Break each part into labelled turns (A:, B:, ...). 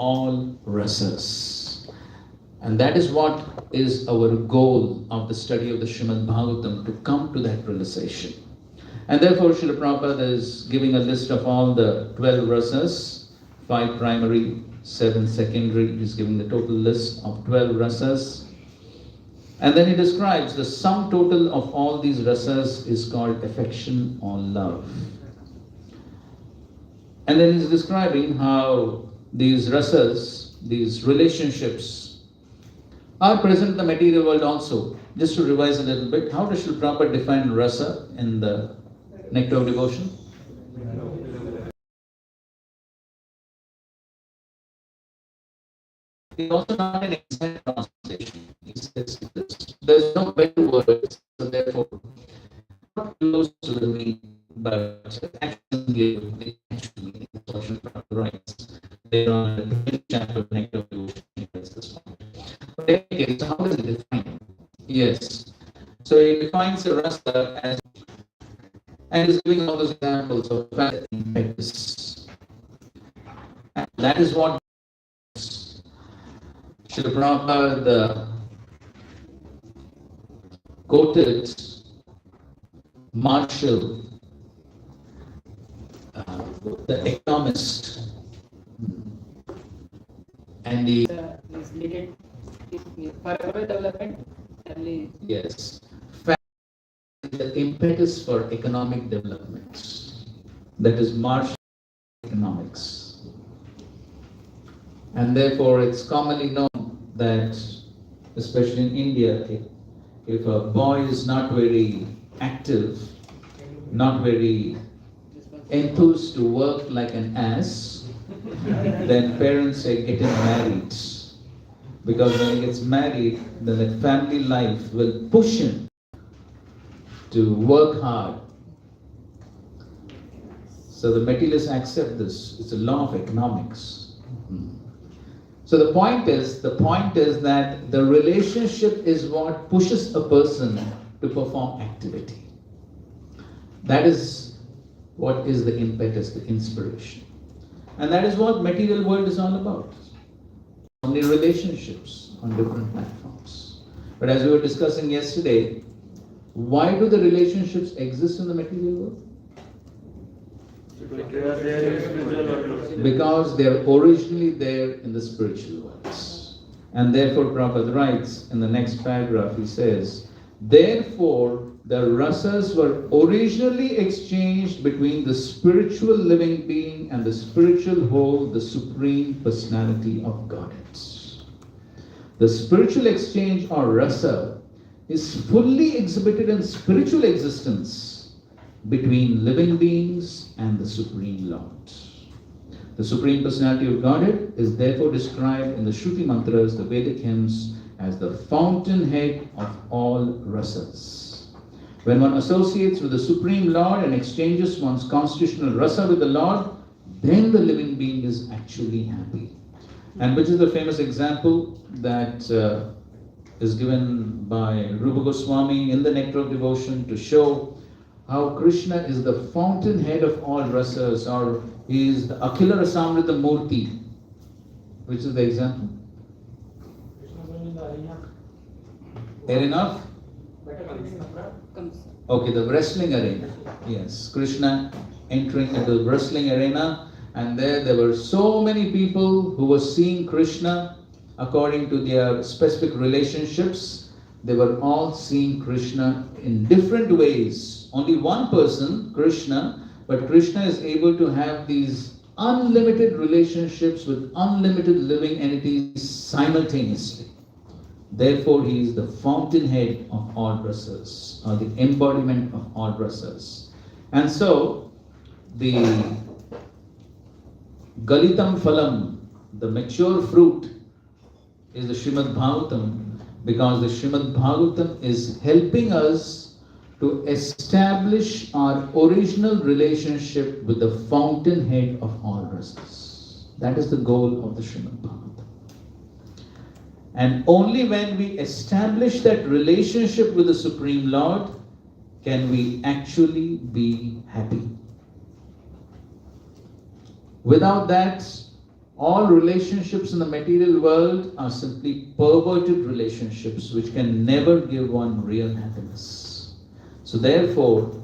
A: all rasas. And that is what is our goal of the study of the Srimad Bhagavatam, to come to that realization. And therefore, Srila Prabhupada is giving a list of all the 12 rasas, 5 primary, 7 secondary. He's giving the total list of 12 rasas. And then he describes the sum total of all these rasas is called affection or love. And then he's describing how these rasas, these relationships, are present in the material world also. Just to revise a little bit, how does Srila Prabhupada define rasa in the Nectar of Devotion? It's also not an exact translation. He says this. There's no better words, so therefore, not close to the meaning, but actually the actual meaning. That's what Srila Prabhupada writes. They're on the 20th chapter of Nectar of Devotion. He writes this one. But in any case, how does he define? Yes. So he defines the rasa as, and is giving all those examples of impetus. And that is what Srila Prabhupada quoted Marshall, the economist, and he
B: is needed for our development.
A: Yes, the impetus for economic development. That is Marshall economics. And therefore, it's commonly known that, especially in India, if a boy is not very active, not very enthused to work like an ass, then parents say, get him married. Because when he gets married, then that family life will push him to work hard. So the materialists accept this. It's a law of economics. So the point is that the relationship is what pushes a person to perform activity. That is what is the impetus, the inspiration. And that is what material world is all about. Only relationships on different platforms. But as we were discussing yesterday, why do the relationships exist in the material world? Because they are originally there in the spiritual worlds. And therefore Prabhupada writes in the next paragraph, he says, therefore the rasas were originally exchanged between the spiritual living being and the spiritual whole, the Supreme Personality of Godhead. The spiritual exchange or rasa is fully exhibited in spiritual existence between living beings and the Supreme Lord. The Supreme Personality of Godhead is therefore described in the Shruti mantras, the Vedic hymns, as the fountainhead of all rasas. When one associates with the Supreme Lord and exchanges one's constitutional rasa with the Lord, then the living being is actually happy. And which is the famous example that is given by Rupa Goswami in the Nectar of Devotion to show how Krishna is the fountainhead of all rasas, or he is the Akhila Rasamrita Murti. Which is the example? Fair enough? Okay, the wrestling arena. Yes, Krishna entering into the wrestling arena, and there were so many people who were seeing Krishna according to their specific relationships. They were all seeing Krishna in different ways. Only one person, Krishna, but Krishna is able to have these unlimited relationships with unlimited living entities simultaneously. Therefore, he is the fountainhead of all rasas, or the embodiment of all rasas. And so, the Galitam Phalam, the mature fruit, is the Srimad Bhagavatam, because the Srimad Bhagavatam is helping us to establish our original relationship with the fountainhead of all rasas. That is the goal of the Srimad Bhagavatam. And only when we establish that relationship with the Supreme Lord can we actually be happy. Without that, All relationships in the material world are simply perverted relationships which can never give one real happiness. So therefore,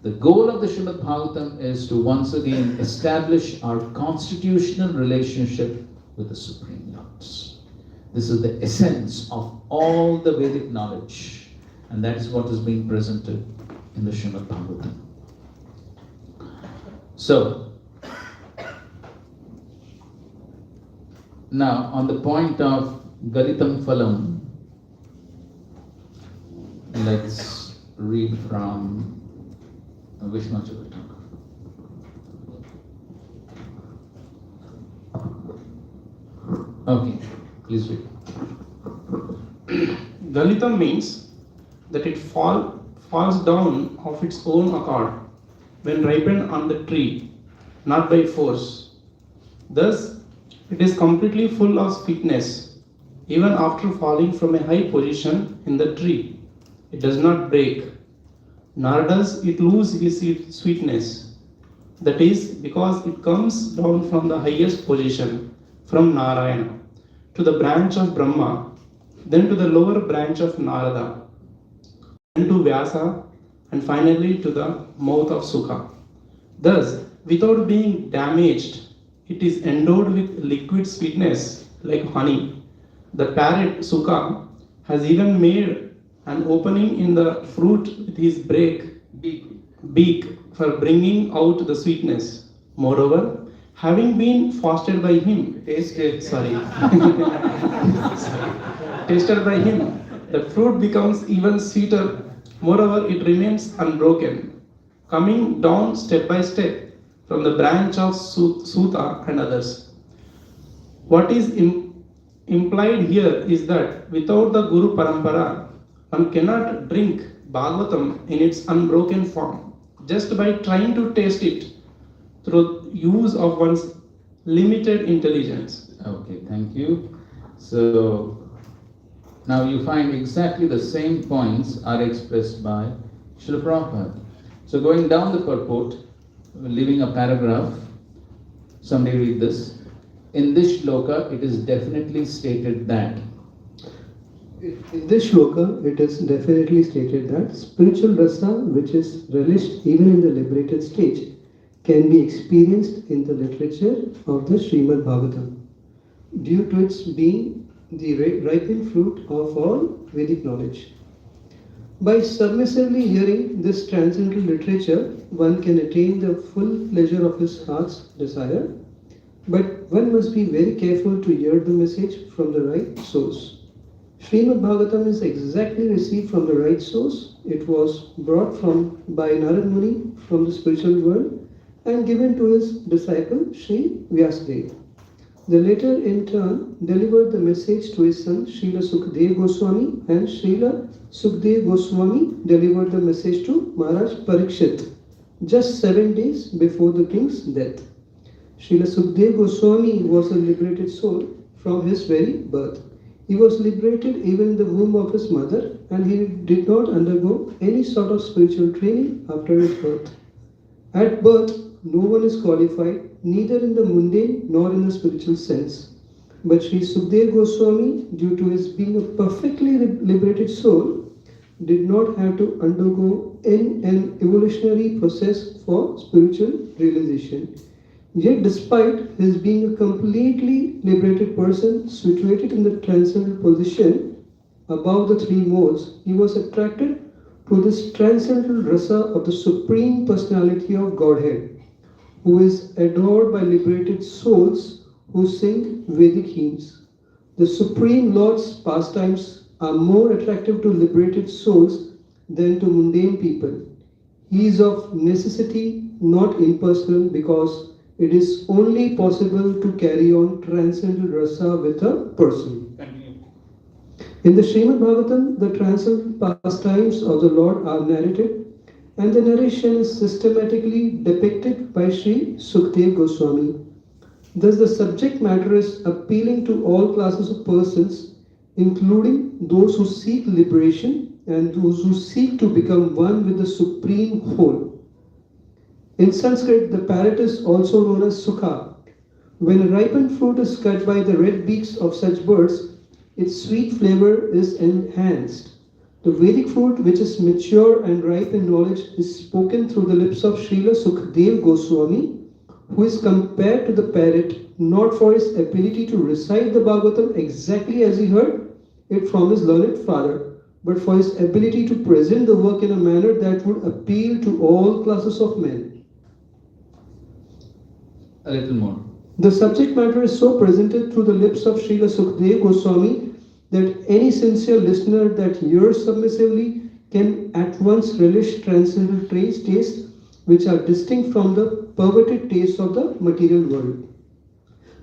A: the goal of the Srimad Bhagavatam is to once again establish our constitutional relationship with the Supreme Lord. This is the essence of all the Vedic knowledge, and that is what is being presented in the Srimad Bhagavatam. So, now on the point of Galitam Phalam, let's read from Vishnu Thakur. Okay, please read.
C: Galitam means that it falls down of its own accord when ripened on the tree, not by force. Thus, it is completely full of sweetness, even after falling from a high position in the tree. It does not break, nor does it lose its sweetness. That is because it comes down from the highest position, from Narayana, to the branch of Brahma, then to the lower branch of Narada, then to Vyasa, and finally to the mouth of Sukha. Thus, without being damaged, it is endowed with liquid sweetness like honey. The parrot Sukha has even made an opening in the fruit with his beak for bringing out the sweetness. Moreover, having been fasted by him, tasted by him, the fruit becomes even sweeter. Moreover, it remains unbroken, coming down step by step from the branch of Suta and others. What is implied here is that without the Guru Parampara, one cannot drink Bhagavatam in its unbroken form, just by trying to taste it through use of one's limited intelligence.
A: Okay, thank you. So, now you find exactly the same points are expressed by Srila Prabhupada. So going down the purport, leaving a paragraph, somebody read this. In this shloka, it is definitely stated that.
D: In this shloka, it is definitely stated that spiritual rasa, which is relished even in the liberated stage, can be experienced in the literature of the Srimad Bhagavatam, due to its being the ripened fruit of all Vedic knowledge. By submissively hearing this transcendental literature, one can attain the full pleasure of his heart's desire, but one must be very careful to hear the message from the right source. Srimad Bhagavatam is exactly received from the right source. It was brought by Narad Muni from the spiritual world and given to his disciple Sri Vyasadeva. The latter in turn delivered the message to his son Srila Sukadeva Goswami, and Srila Sukadeva Goswami delivered the message to Maharaj Parikshit just 7 days before the king's death. Srila Sukadeva Goswami was a liberated soul from his very birth. He was liberated even in the womb of his mother, and he did not undergo any sort of spiritual training after his birth. At birth, no one is qualified, neither in the mundane nor in the spiritual sense. But Sri Sukadeva Goswami, due to his being a perfectly liberated soul, did not have to undergo an evolutionary process for spiritual realization. Yet, despite his being a completely liberated person situated in the transcendental position above the three modes, he was attracted to this transcendental rasa of the Supreme Personality of Godhead, who is adored by liberated souls who sing Vedic hymns. The Supreme Lord's pastimes are more attractive to liberated souls than to mundane people. He is of necessity not impersonal, because it is only possible to carry on transcendental rasa with a person. In the Srimad Bhagavatam, the transcendental pastimes of the Lord are narrated, and the narration is systematically depicted by Sri Sukadeva Goswami. Thus, the subject matter is appealing to all classes of persons, including those who seek liberation and those who seek to become one with the Supreme Whole. In Sanskrit, the parrot is also known as Sukha, When a ripened fruit is cut by the red beaks of such birds, its sweet flavor is enhanced. The Vedic fruit, which is mature and ripe in knowledge, is spoken through the lips of Srila Sukhdev Goswami, who is compared to the parrot not for his ability to recite the Bhagavatam exactly as he heard it from his learned father, but for his ability to present the work in a manner that would appeal to all classes of men.
A: A little more.
D: The subject matter is so presented through the lips of Srila Sukhdev Goswami that any sincere listener that hears submissively can at once relish transcendental tastes which are distinct from the perverted tastes of the material world.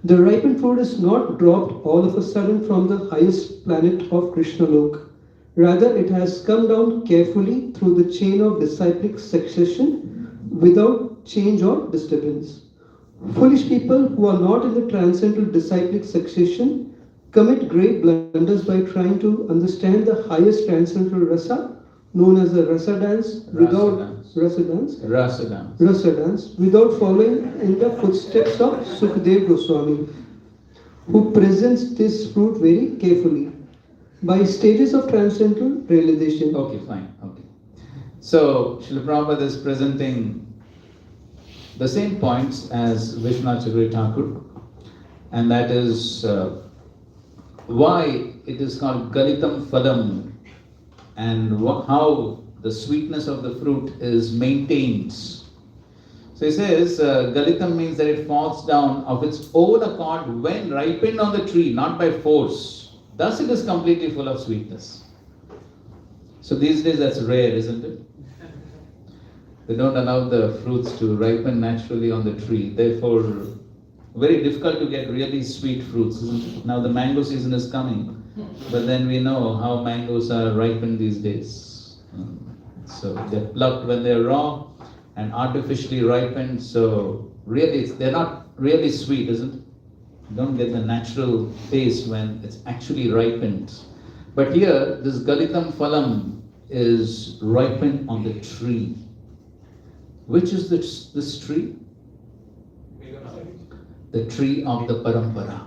D: The ripened fruit is not dropped all of a sudden from the highest planet of Krishna Lok. Rather, it has come down carefully through the chain of disciplic succession without change or disturbance. Foolish people who are not in the transcendental disciplic succession commit great blunders by trying to understand the highest transcendental rasa, known as the rasa dance, without following in the footsteps of Sukhdev Goswami, who presents this fruit very carefully by stages of transcendental realization.
A: Okay, fine. Okay. So, Srila Prabhupada is presenting the same points as Vishwanath Chakravarti Thakur, and that is why it is called Galitam Phalam, and how the sweetness of the fruit is maintained. So he says, Galitam means that it falls down of its own accord when ripened on the tree, not by force. Thus it is completely full of sweetness. So these days that's rare, isn't it? They don't allow the fruits to ripen naturally on the tree. Therefore, very difficult to get really sweet fruits, isn't it? Now the mango season is coming, but then we know how mangoes are ripened these days. So they're plucked when they're raw and artificially ripened. So really, they're not really sweet, isn't it? You don't get the natural taste when it's actually ripened. But here, this Galitam Phalam is ripened on the tree. Which is this tree? The tree of the Parampara.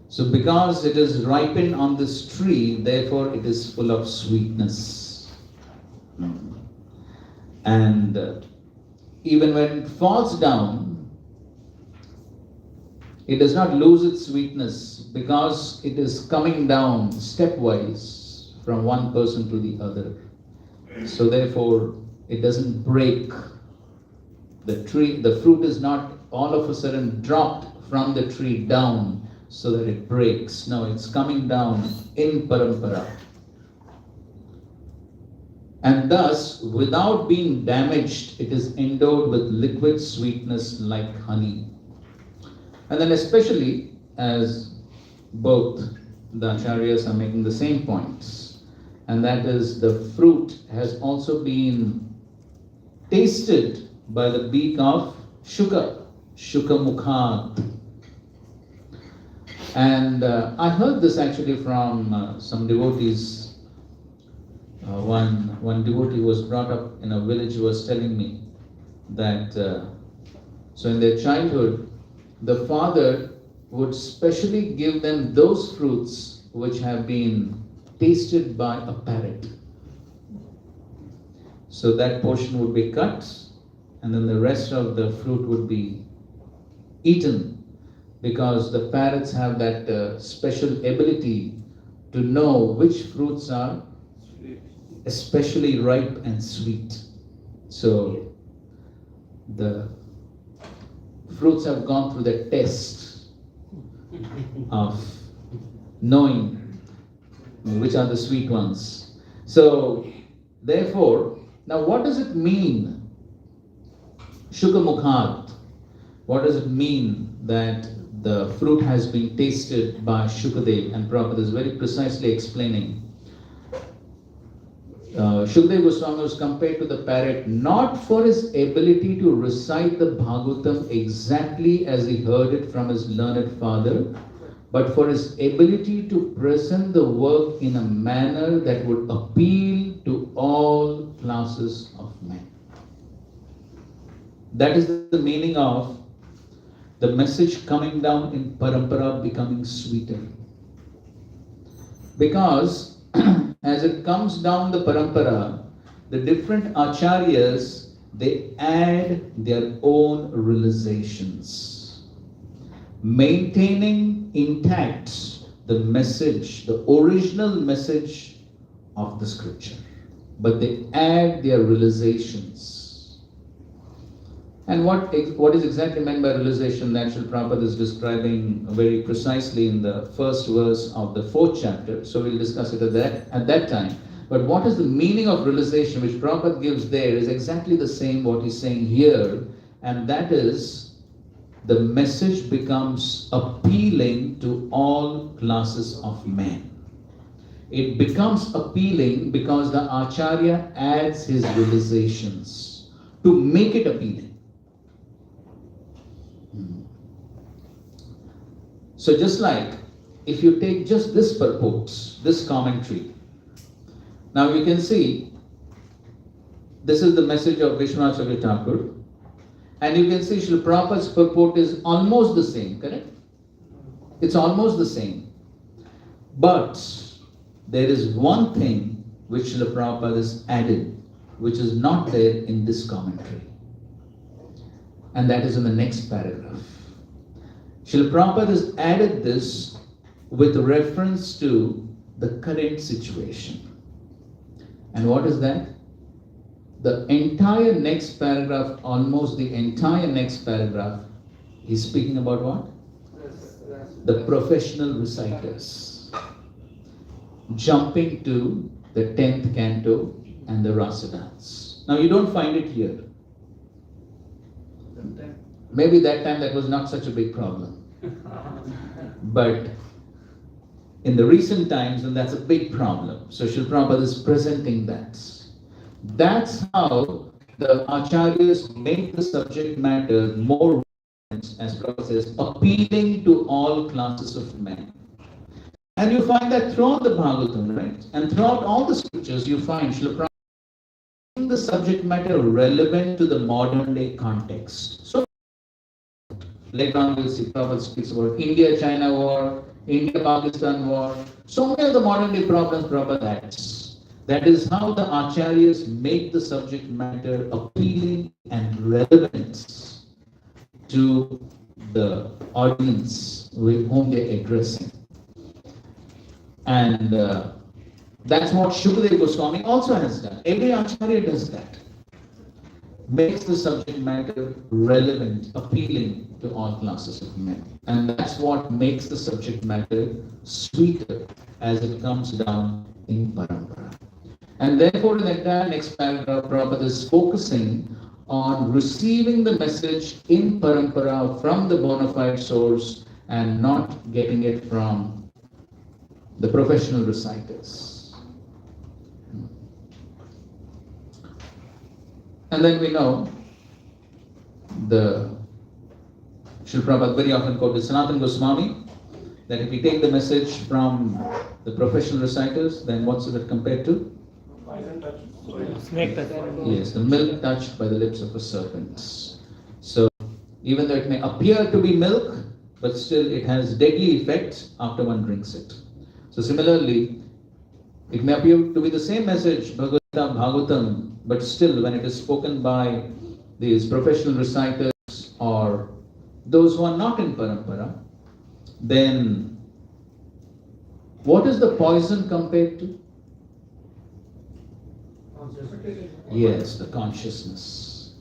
A: So because it is ripened on this tree, therefore it is full of sweetness. And even when it falls down, it does not lose its sweetness because it is coming down stepwise from one person to the other. So therefore, it doesn't break. The fruit is not all of a sudden dropped from the tree down so that it breaks. No, it's coming down in parampara. And thus, without being damaged, it is endowed with liquid sweetness like honey. And then especially, as both the acharyas are making the same points, and that is the fruit has also been tasted by the beak of Shuka Mukhat. And I heard this actually from some devotees. One devotee who was brought up in a village was telling me that so in their childhood, the father would specially give them those fruits which have been tasted by a parrot. So that portion would be cut, and then the rest of the fruit would be eaten, because the parrots have that special ability to know which fruits are especially ripe and sweet. So the fruits have gone through the test of knowing which are the sweet ones. So therefore, now what does it mean? Shuka Mukhat. What does it mean that the fruit has been tasted by Shukadev? And Prabhupada is very precisely explaining. Shukdev Goswami was compared to the parrot not for his ability to recite the Bhagavatam exactly as he heard it from his learned father, but for his ability to present the work in a manner that would appeal to all classes of men. That is the meaning of the message coming down in parampara becoming sweeter. Because as it comes down the parampara, the different acharyas, they add their own realizations, maintaining intact the message, the original message of the scripture, but they add their realizations. And what is exactly meant by realization, that Srila Prabhupada is describing very precisely in the first verse of the 4th chapter. So we'll discuss it at that time. But what is the meaning of realization, which Prabhupada gives there, is exactly the same what he's saying here. And that is, the message becomes appealing to all classes of men. It becomes appealing because the Acharya adds his realizations to make it appealing. So just like, if you take just this purport, this commentary, now you can see, this is the message of Vishwanath Chakravarti Thakur, and you can see Srila Prabhupada's purport is almost the same, correct? It's almost the same. But there is one thing which Srila Prabhupada has added, which is not there in this commentary. And that is in the next paragraph. Srila Prabhupada has added this with reference to the current situation. And what is that? The entire next paragraph, almost the entire next paragraph, he's speaking about what? The professional reciters. Jumping to the 10th canto and the rasa dance. Now you don't find it here. Maybe that time that was not such a big problem. But in the recent times, then that's a big problem. So Srila Prabhupada is presenting that. That's how the acharyas make the subject matter more, as Prabhupada says, appealing to all classes of men. And you find that throughout the Bhagavatam, right? And throughout all the scriptures, you find Srila Prabhupada making the subject matter relevant to the modern day context. So later on we'll see Prabhupada speaks about India-China war, India-Pakistan war. So many of the modern day problems Prabhupada adds. That is how the acharyas make the subject matter appealing and relevant to the audience with whom they're addressing. And that's what Shukadeva Goswami also has done. Every acharya does that. Makes the subject matter relevant, appealing to all classes of men. And that's what makes the subject matter sweeter as it comes down in parampara. And therefore, in the entire next paragraph, Prabhupada is focusing on receiving the message in parampara from the bona fide source and not getting it from the professional reciters. And then we know the Srila Prabhupada very often quoted Sanatana Goswami, that if we take the message from the professional reciters, then what's it compared to?
B: Snake touch.
A: Yes, the milk touched by the lips of a serpent. So, even though it may appear to be milk, but still it has deadly effect after one drinks it. So similarly, it may appear to be the same message, Bhagavad Gita, Bhagavatam, but still when it is spoken by these professional reciters or those who are not in parampara, then what is the poison compared to? Yes, the consciousness.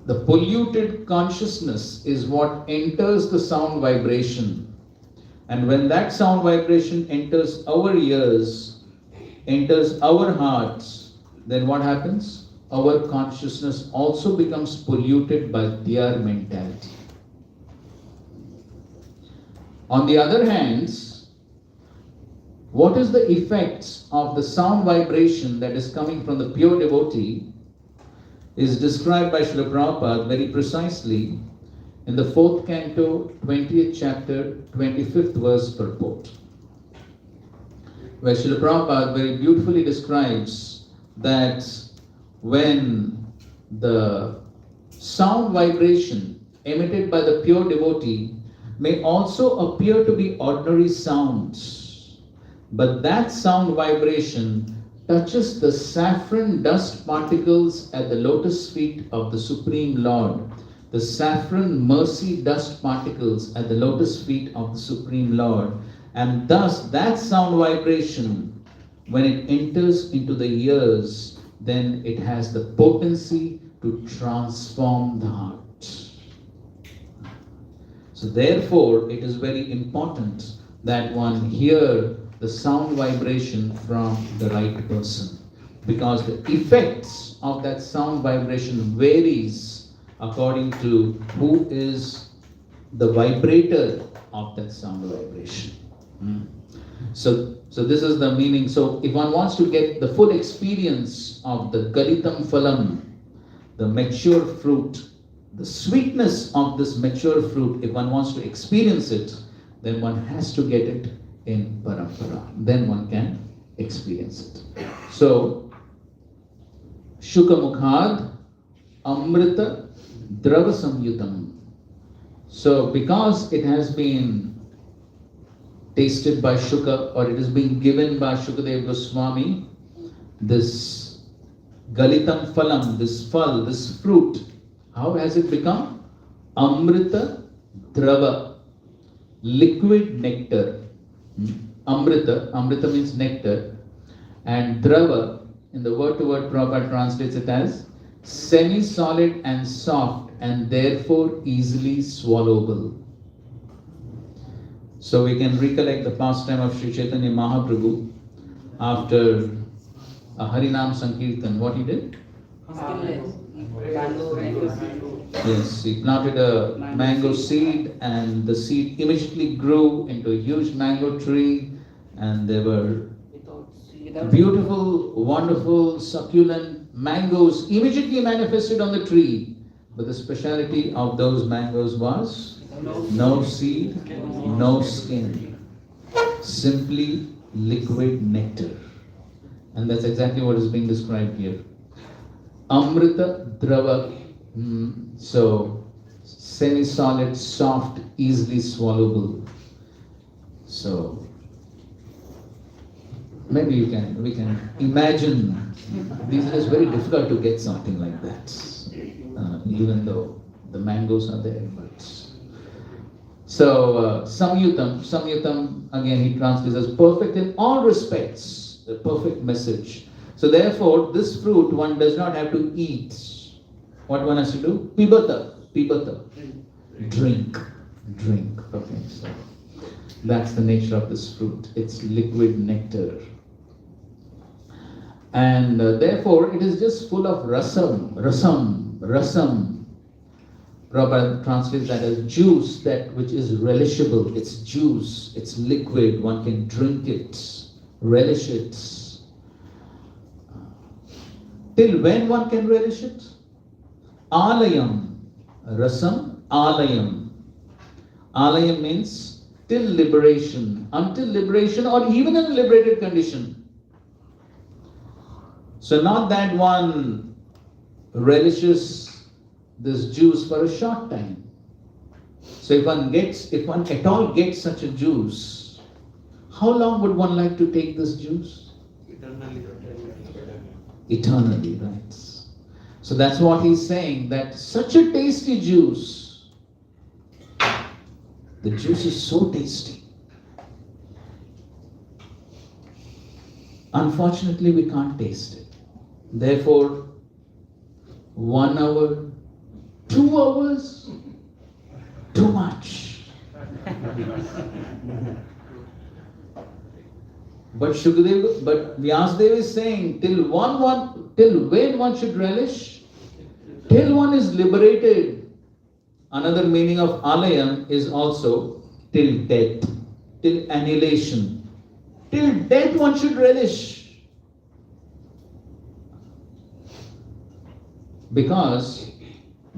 A: The polluted consciousness is what enters the sound vibration. And when that sound vibration enters our ears, enters our hearts, then what happens? Our consciousness also becomes polluted by their mentality. On the other hand, what is the effect of the sound vibration that is coming from the pure devotee is described by Srila Prabhupada very precisely in the 4th canto, 20th chapter, 25th verse purport, where Srila Prabhupada very beautifully describes that when the sound vibration emitted by the pure devotee may also appear to be ordinary sounds, but that sound vibration touches the saffron dust particles at the lotus feet of the Supreme Lord, the saffron mercy dust particles at the lotus feet of the Supreme Lord, and thus that sound vibration, when it enters into the ears, then it has the potency to transform the heart. So therefore, it is very important that one hear the sound vibration from the right person, because the effects of that sound vibration varies according to who is the vibrator of that sound vibration. So this is the meaning. So if one wants to get the full experience of the Galitam Phalam, the mature fruit, the sweetness of this mature fruit, if one wants to experience it, then one has to get it in parampara. Then one can experience it. So, Shuka Mukhad Amrita Drava Samyutam. So, because it has been tasted by Shuka, or it is being given by Shukadeva Goswami, this Galitam Phalam, this phal, this fruit, how has it become? Amrita Drava, liquid nectar. Amrita means nectar, and Drava, in the word to word Prabhupada translates it as semi-solid and soft, and therefore easily swallowable. So we can recollect the pastime of Sri Chaitanya Mahaprabhu after a Harinam Sankirtan. What he did? Yes, he planted a mango seed, and the seed immediately grew into a huge mango tree, and there were beautiful, wonderful, succulent mangoes immediately manifested on the tree. But the speciality of those mangoes was no seed, no skin, simply liquid nectar. And that's exactly what is being described here. Amrita Drava, so semi-solid, soft, easily swallowable. So maybe we can imagine. These days, very difficult to get something like that, even though the mangoes are there. But so Samyutam again he translates as perfect in all respects, the perfect message. So therefore, this fruit one does not have to eat. What one has to do? Pibata, drink. Okay, so that's the nature of this fruit. It's liquid nectar. And therefore, it is just full of rasam. Prabhupada translates that as juice, that which is relishable. It's juice, it's liquid, one can drink it, relish it. Till when one can relish it? Alayam, rasam, alayam. Alayam means till liberation, until liberation, or even in a liberated condition. So not that one relishes this juice for a short time. So if one at all gets such a juice, how long would one like to take this juice? Eternally, right? So that's what he's saying, that such a tasty juice, the juice is so tasty. Unfortunately, we can't taste it. Therefore, 1 hour, 2 hours, too much. But Vyasadeva is saying, till when one should relish? Till one is liberated. Another meaning of alayam is also till death, till annihilation. Till death one should relish. Because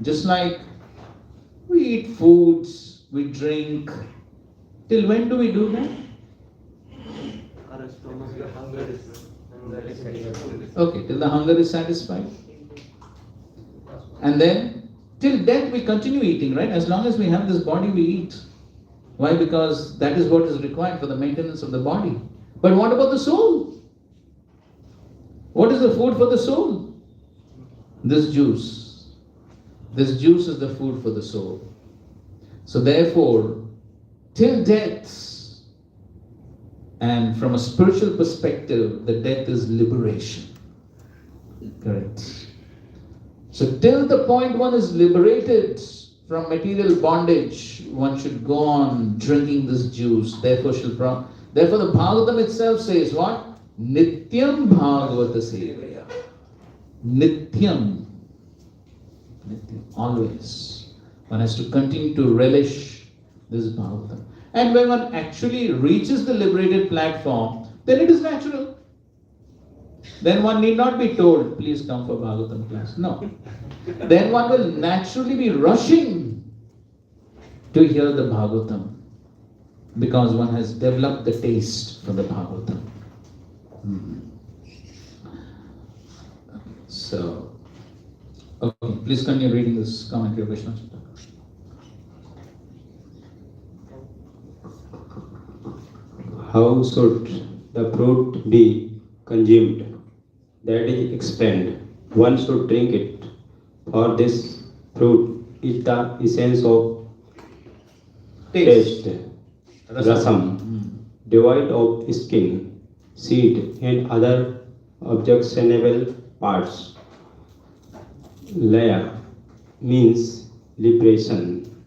A: just like we eat foods, we drink, till when do we do that? Okay, till the hunger is satisfied. And then till death we continue eating, right? As long as we have this body, we eat. Why? Because that is what is required for the maintenance of the body. But what about the soul? What is the food for the soul? This juice. This juice is the food for the soul. So therefore, till death, and from a spiritual perspective, the death is liberation. Correct. So till the point one is liberated from material bondage, one should go on drinking this juice. Therefore the Bhagavatam itself says what? Nityam Bhagavata Sevaya. Nityam. Nityam. Always. One has to continue to relish this Bhagavatam. And when one actually reaches the liberated platform, then it is natural. Then one need not be told, please come for Bhagavatam class. No. Then one will naturally be rushing to hear the Bhagavatam, because one has developed the taste for the Bhagavatam. So, okay, please continue reading this commentary of Vishnu.
E: How should the fruit be consumed? That is explained. One should drink it, for this fruit is the essence of taste, rasam, devoid of skin, seed, and other objectionable parts. Laya means liberation,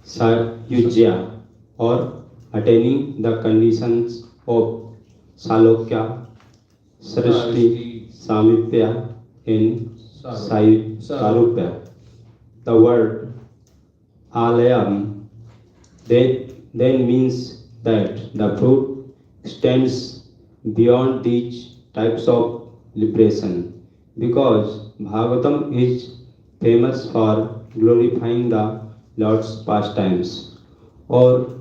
E: sayujya, or attaining the conditions of salokya, srishti, samipya, and sarupya. The word alayam then means that the fruit extends beyond these types of liberation, because Bhagavatam is famous for glorifying the Lord's pastimes. Or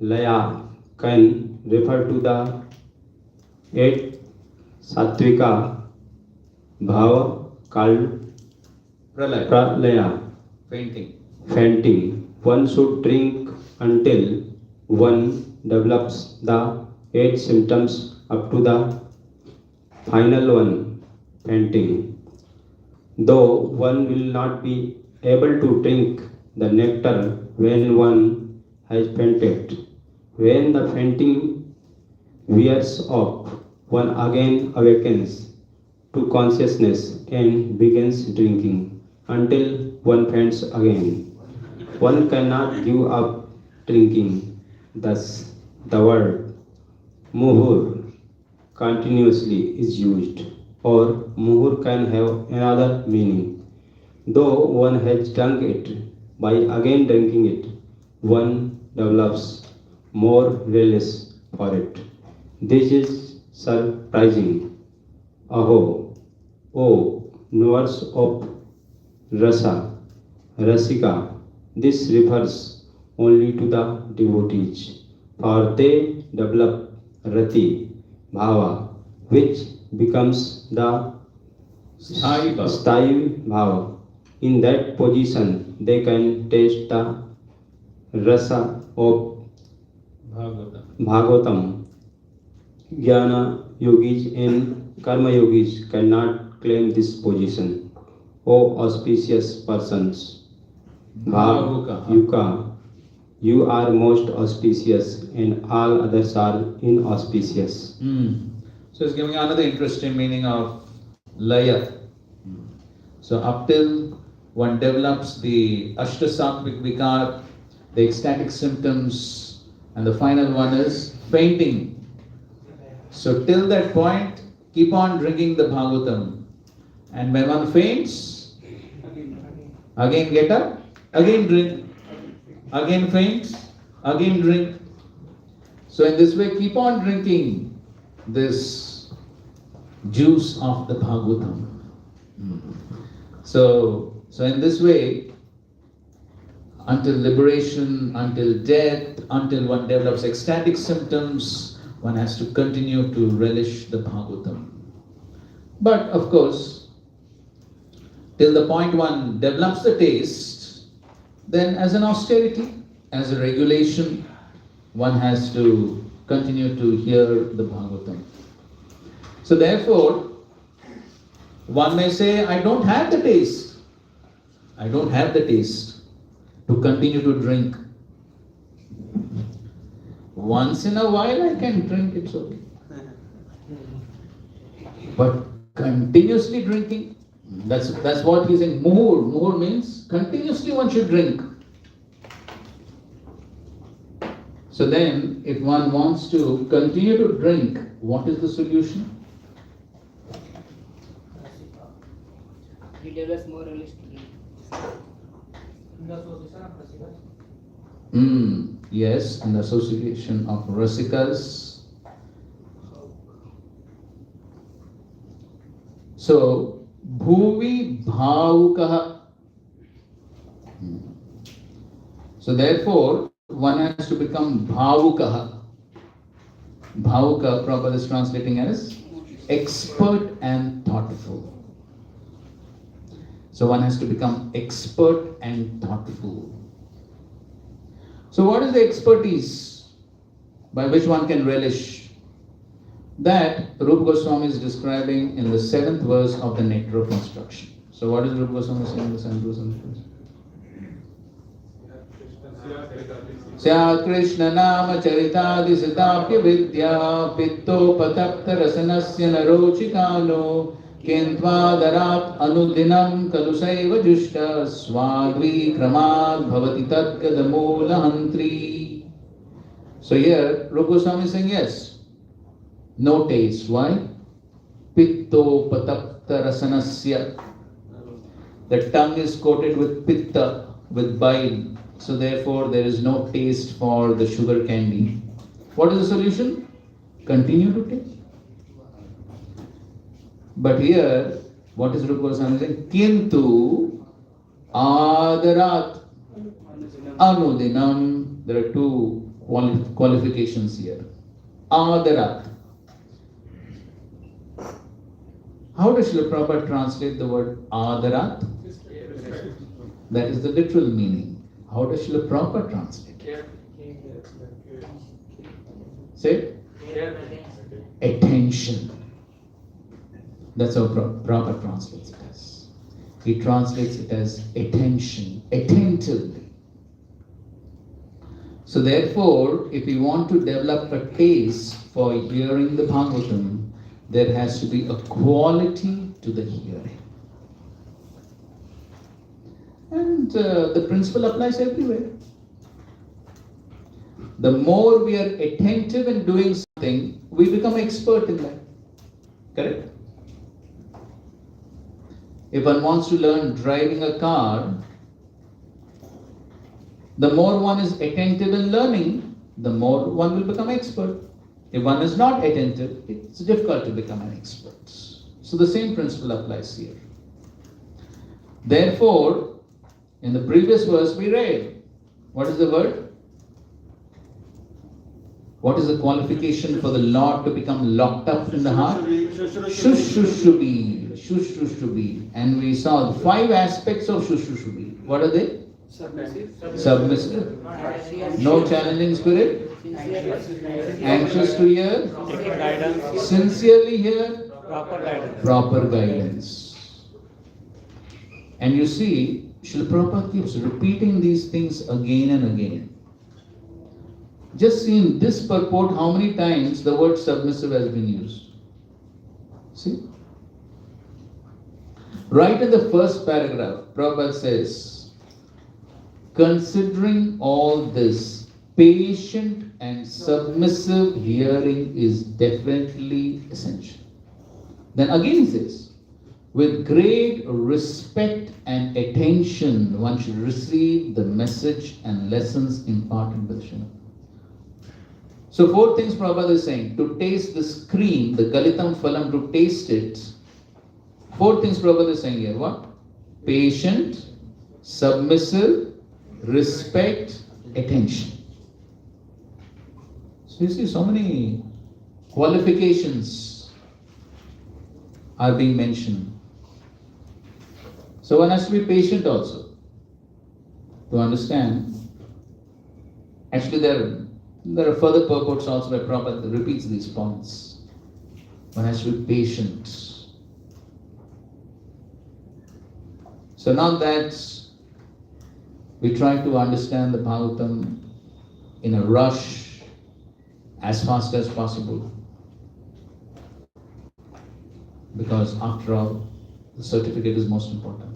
E: Laya can refer to the 8 Sattvika Bhava called Pralaya, fainting. One should drink until one develops the 8 symptoms up to the final one, fainting. Though one will not be able to drink the nectar when one has fainted. When the fainting wears off, one again awakens to consciousness and begins drinking until one faints again. One cannot give up drinking. Thus, the word muhur continuously is used, or muhur can have another meaning. Though one has drunk it, by again drinking it, one develops more relish for it. This is surprising. Aho, O knowers of rasa, rasika, this refers only to the devotees, for they develop rati, bhava, which becomes the sthayi bhava. In that position, they can taste the rasa of Bhagavatam. Jnana yogis and karma yogis cannot claim this position. O auspicious persons, Bhavuka, you are most auspicious, and all others are inauspicious.
A: So it's giving another interesting meaning of laya. So up till one develops the ashtasattvic vikar, the ecstatic symptoms, and the final one is fainting. So till that point, keep on drinking the Bhagavatam. And when one faints, again get up, again drink, again faints, again drink. So in this way, keep on drinking this juice of the Bhagavatam. So in this way, until liberation, until death, until one develops ecstatic symptoms, one has to continue to relish the Bhagavatam. But of course, till the point one develops the taste, then as an austerity, as a regulation, one has to continue to hear the Bhagavatam. So therefore, one may say, I don't have the taste. I don't have the taste to continue to drink. Once in a while I can drink, it's okay. But continuously drinking, that's what he's saying. Muhur means continuously one should drink. So then, if one wants to continue to drink, what is the solution?
B: He develops more relish to drink.
A: Yes, in the association of Rasikas. So, Bhuvi Bhavukaha. So therefore, one has to become Bhavukaha. Bhavuka, Prabhupada is translating as expert and thoughtful. So one has to become expert and thoughtful. So what is the expertise by which one can relish? That Rupa Goswami is describing in the 7th verse of the Nectar of Instruction. So what is Rupa Goswami saying in the 7th verse? Sya Krishna Nama Charitadi Sitapya Vidya Pitto Patapta Rasanasya Narochikano Kentvadarap Anudinam Kalusaiva Jushta Swadvi Kramad Bhavati Tatkadamola Hantri. So here Rupa Goswami is saying yes, no taste. Why? Pitto Patapta Rasanasya. The tongue is coated with pitta, with bile. So therefore there is no taste for the sugar candy. What is the solution? Continue to take. But here, what is Rupa Goswami saying? Kintu adarat anudinam. There are two qualifications here. Adarat. How does Srila Prabhupada translate the word adarat? That is the literal meaning. How does Srila Prabhupada translate it? Say? Attention. That's how Prabhupada translates it as. He translates it as attention, attentively. So therefore, if we want to develop a taste for hearing the Bhagavatam, there has to be a quality to the hearing. And the principle applies everywhere. The more we are attentive in doing something, we become expert in that. Correct? If one wants to learn driving a car, the more one is attentive in learning, the more one will become expert. If one is not attentive, it's difficult to become an expert. So the same principle applies here. Therefore, in the previous verse we read, what is the word? What is the qualification for the Lord to become locked up in the heart? Shushushubi. Shushushubi. And we saw the 5 aspects of Shushushubi. What are they? Submissive. No challenging spirit. Anxious to hear. Sincerely hear. Proper guidance. And you see, Srila Prabhupada keeps repeating these things again and again. Just see in this purport how many times the word submissive has been used. See? Right in the first paragraph, Prabhupada says, considering all this, patient and submissive hearing is definitely essential. Then again he says, with great respect and attention, one should receive the message and lessons imparted by the Srimad. So 4 things Prabhupada is saying. To taste this cream, the Galitam Phalam, to taste it. 4 things Prabhupada is saying here. What? Patient, submissive, respect, attention. So you see, so many qualifications are being mentioned. So one has to be patient also to understand. Actually, there are further purports also where Prabhupada repeats these points. One has to be patient. So now that we try to understand the Bhagavatam in a rush, as fast as possible, because after all, the certificate is most important.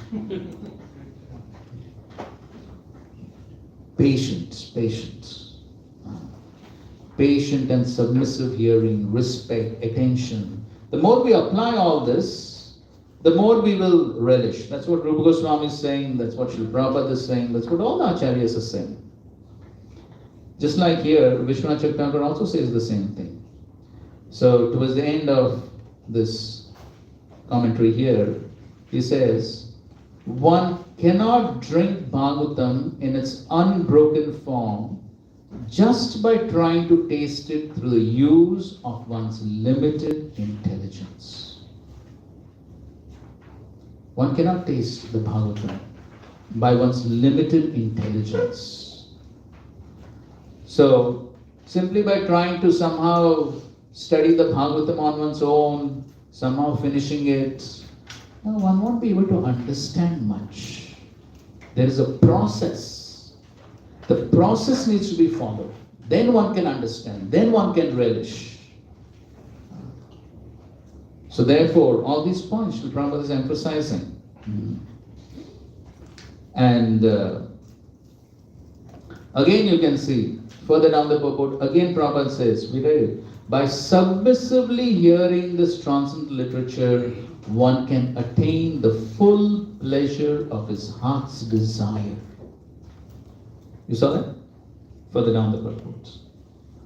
A: Patience. Patient and submissive hearing, respect, attention. The more we apply all this, the more we will relish. That's what Rupa Goswami is saying, that's what Srila Prabhupada is saying, that's what all the acharyas are saying. Just like here, Vishwanath Chakravarti also says the same thing. So towards the end of this commentary here, he says, one cannot drink Bhagavatam in its unbroken form just by trying to taste it through the use of one's limited intelligence. One cannot taste the Bhagavatam by one's limited intelligence. So, simply by trying to somehow study the Bhagavatam on one's own, somehow finishing it, no, one won't be able to understand much. There is a process. The process needs to be followed. Then one can understand. Then one can relish. So therefore, all these points Srila Prabhupada is emphasizing. And again you can see, further down the purport, again Prabhupada says, we read it, by submissively hearing this transcendental literature, one can attain the full pleasure of his heart's desire. You saw that? Further down the purport.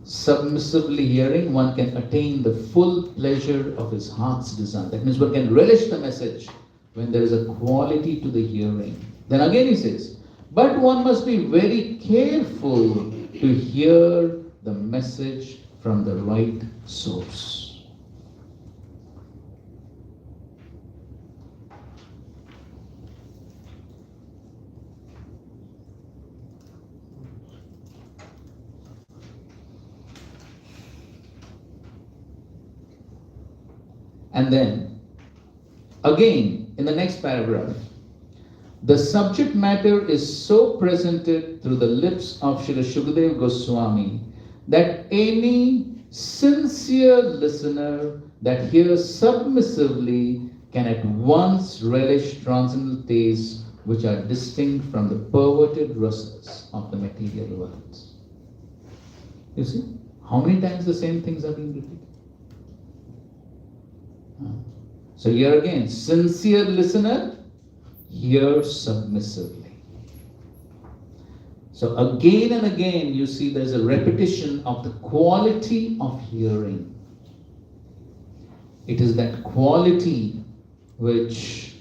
A: Submissively hearing, one can attain the full pleasure of his heart's desire. That means one can relish the message when there is a quality to the hearing. Then again he says, but one must be very careful to hear the message from the right source. And then, again, in the next paragraph, the subject matter is so presented through the lips of Srila Shukadeva Goswami that any sincere listener that hears submissively can at once relish transcendental tastes which are distinct from the perverted rasas of the material world. You see, how many times the same things are being repeated? So here again, sincere listener hears submissively. So again and again you see there's a repetition of the quality of hearing. It is that quality which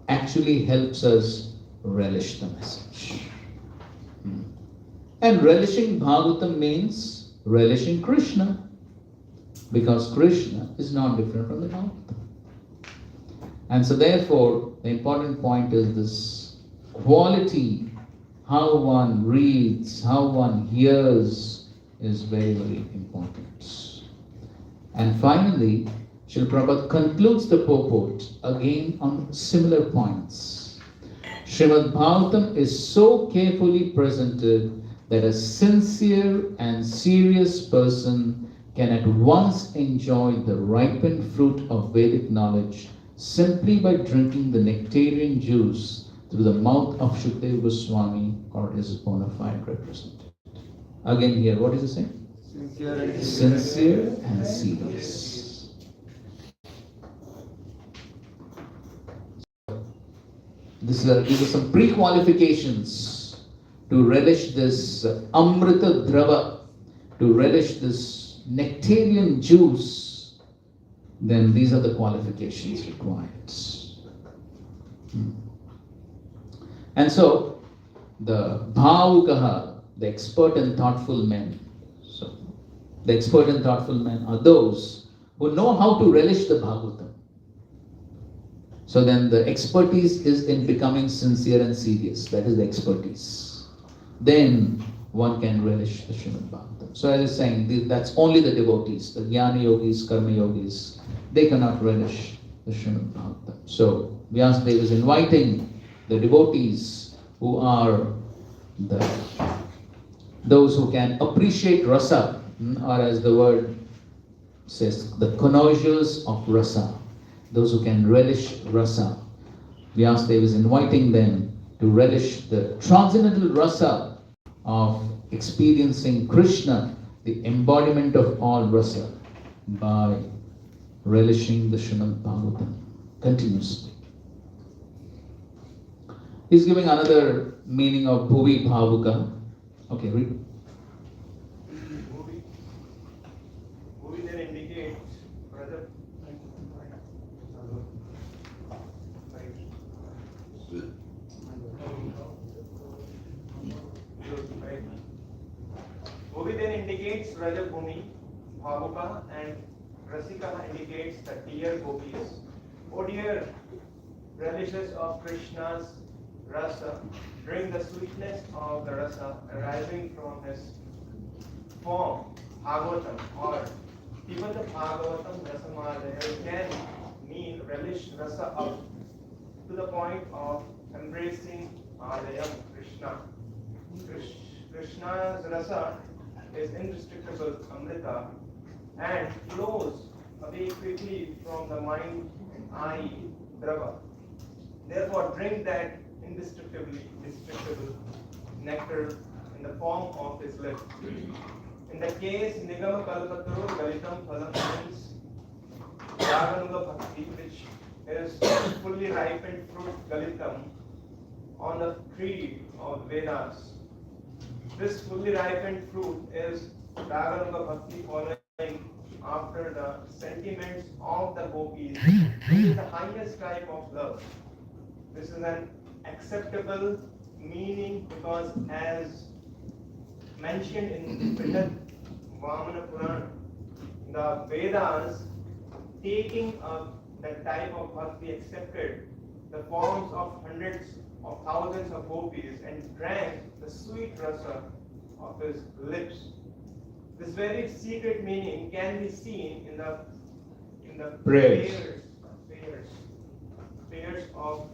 A: actually helps us relish the message. And relishing Bhagavatam means relishing Krishna, because Krishna is not different from the Bhagavatam. And so therefore, the important point is this quality, how one reads, how one hears is very, very important. And finally, Srila Prabhupada concludes the purport again on similar points. Srimad Bhagavatam is so carefully presented that a sincere and serious person can at once enjoy the ripened fruit of Vedic knowledge simply by drinking the nectarian juice through the mouth of Shukadeva Goswami or his bona fide representative. Again here, what is it saying? Sincere and serious. These are some pre-qualifications to relish this Amrita Drava, to relish this nectarian juice. Then these are the qualifications required. And so, the Bhavukaha, the expert and thoughtful men. So, the expert and thoughtful men are those who know how to relish the Bhagavatam. So then the expertise is in becoming sincere and serious. That is the expertise. Then one can relish the Srimad Bhagavatam. So as I was saying, that's only the devotees, the Jnana Yogis, Karma Yogis, they cannot relish the Srimad Bhagavatam. So Vyasadeva is inviting the devotees who are those who can appreciate rasa, or as the word says, the connoisseurs of rasa, those who can relish rasa. Vyasadeva is inviting them to relish the transcendental rasa of experiencing Krishna, the embodiment of all rasa, by relishing the Srimad Bhagavatam continuously. He's giving another meaning of Bhuvi Bhavuka. Okay, read.
F: Bhuvi then indicates Raja. Bhuvi then indicates Raja Bhumi, Bhavuka, and Rasika indicates the dear gopis. O dear relishers of Krishna's rasa, drink the sweetness of the rasa arising from his form, Bhagavatam, or even the Bhagavatam Rasamadaya can mean relish rasa up to the point of embracing Adayam Krishna. Krishna's rasa is indestructible Amrita and flows away quickly from the mind, eye, drava. Therefore, drink that indestructible nectar in the form of his lips. In the case Nigama Kalpataru Galitam Phalam means Raganuga Bhakti, which is fully ripened fruit Galitam on the tree of Vedas. This fully ripened fruit is Raganuga Bhakti following after the sentiments of the gopis. This is the highest type of love. This is an acceptable meaning because, as mentioned in Brihat Vamana Purana, the Vedas, taking up the type of bhakti, accepted the forms of hundreds of thousands of gopis and drank the sweet rasa of his lips. This very secret meaning can be seen in the
A: Prayers.
F: prayers of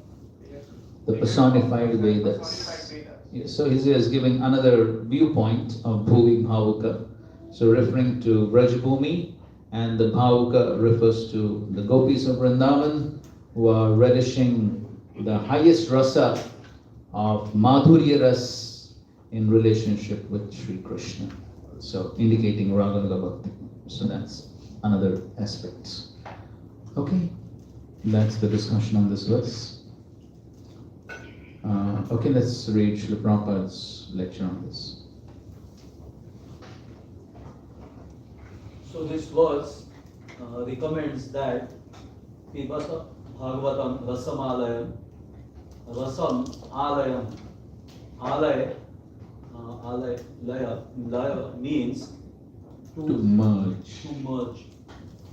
A: The personified Vedas. Yes, so he is giving another viewpoint of Bhuvi Bhavuka. So referring to Brajabhumi, and the Bhavuka refers to the gopis of Vrindavan who are relishing the highest rasa of Madhurya Ras in relationship with Sri Krishna. So indicating Raganuga Bhakti. So that's another aspect. Okay, that's the discussion on this verse. Okay, let's read Srila Prabhupada's lecture on this.
B: So this verse recommends that Pibasa Bhagavatam Rasamalayam, Rasam Alayam, Laya means
A: To merge.
B: to merge.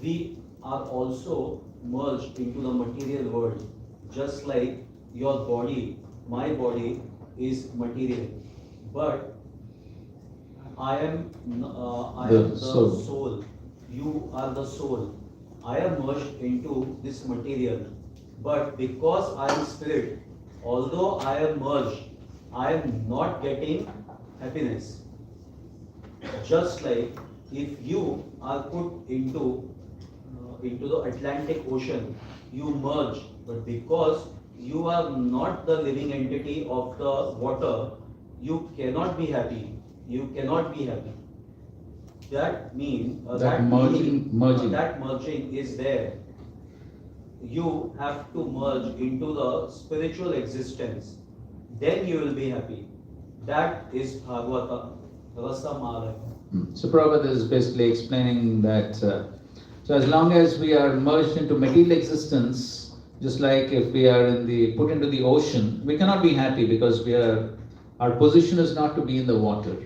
B: We are also merged into the material world, just like your body, my body is material, but I am the soul. You are the soul. I am merged into this material, but because I am spirit, although I am merged, I am not getting happiness. Just like if you are put into the Atlantic Ocean, you merge, but because you are not the living entity of the water, you cannot be happy. You cannot be happy. That means
A: That merging.
B: that merging is there. You have to merge into the spiritual existence. Then you will be happy. That is Bhagavata Rasamalaya.
A: So Prabhupada is basically explaining that so as long as we are merged into material existence, just like if we are put into the ocean, we cannot be happy because our position is not to be in the water.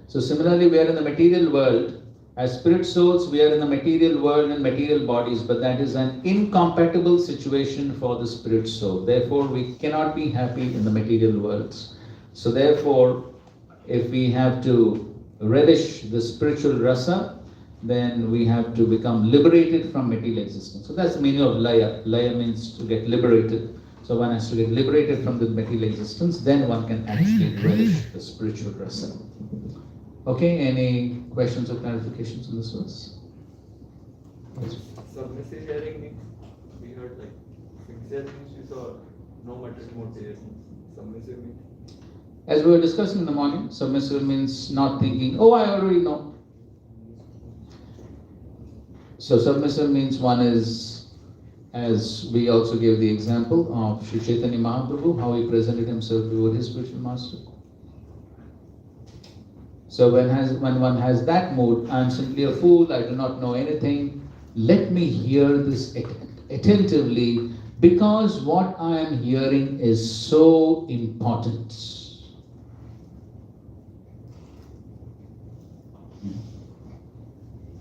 A: So similarly, we are in the material world, As spirit souls, we are in the material world and material bodies, but that is an incompatible situation for the spirit soul. Therefore, we cannot be happy in the material worlds. So, therefore, if we have to relish the spiritual rasa, then we have to become liberated from material existence. So, that's the meaning of laya. Laya means to get liberated. So, one has to get liberated from the material existence, then one can actually relish the spiritual rasa. Okay, any questions or clarifications on this verse? Yes.
G: Submissive hearing means we heard like sincere means or no material means. Submissive means.
A: As we were discussing in the morning, submissive means not thinking, oh, I already know. So submissive means one is, as we also gave the example of Sri Chaitanya Mahaprabhu, how he presented himself before his spiritual master. So when one has that mood, I am simply a fool, I do not know anything, let me hear this attentively, because what I am hearing is so important.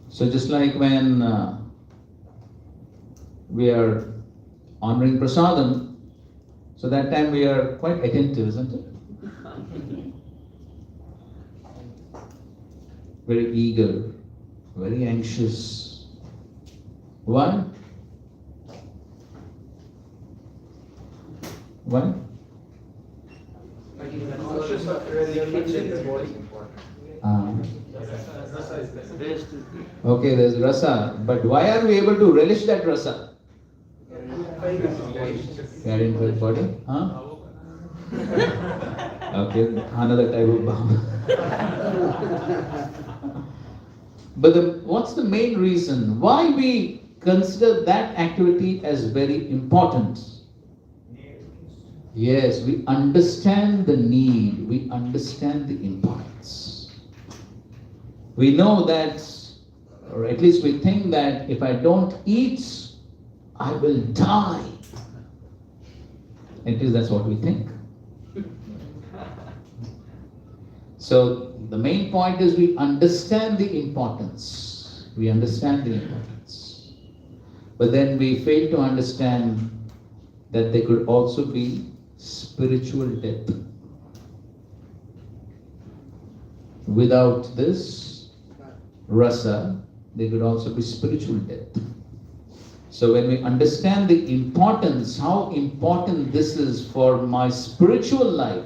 A: So just like when we are honoring prasadam, so that time we are quite attentive, isn't it? Very eager, very anxious. Why? Why?
F: Conscious of religion is more important.
A: Okay, there's rasa, but why are we able to relish that rasa? We are in the body? Huh? Okay, another type of bhava. But what's the main reason why we consider that activity as very important? Yes, we understand the need, we understand the importance. We know that, or at least we think that if I don't eat, I will die. At least that's what we think. So the main point is we understand the importance. We understand the importance. But then we fail to understand that there could also be spiritual death. Without this rasa, there could also be spiritual death. So when we understand the importance, how important this is for my spiritual life,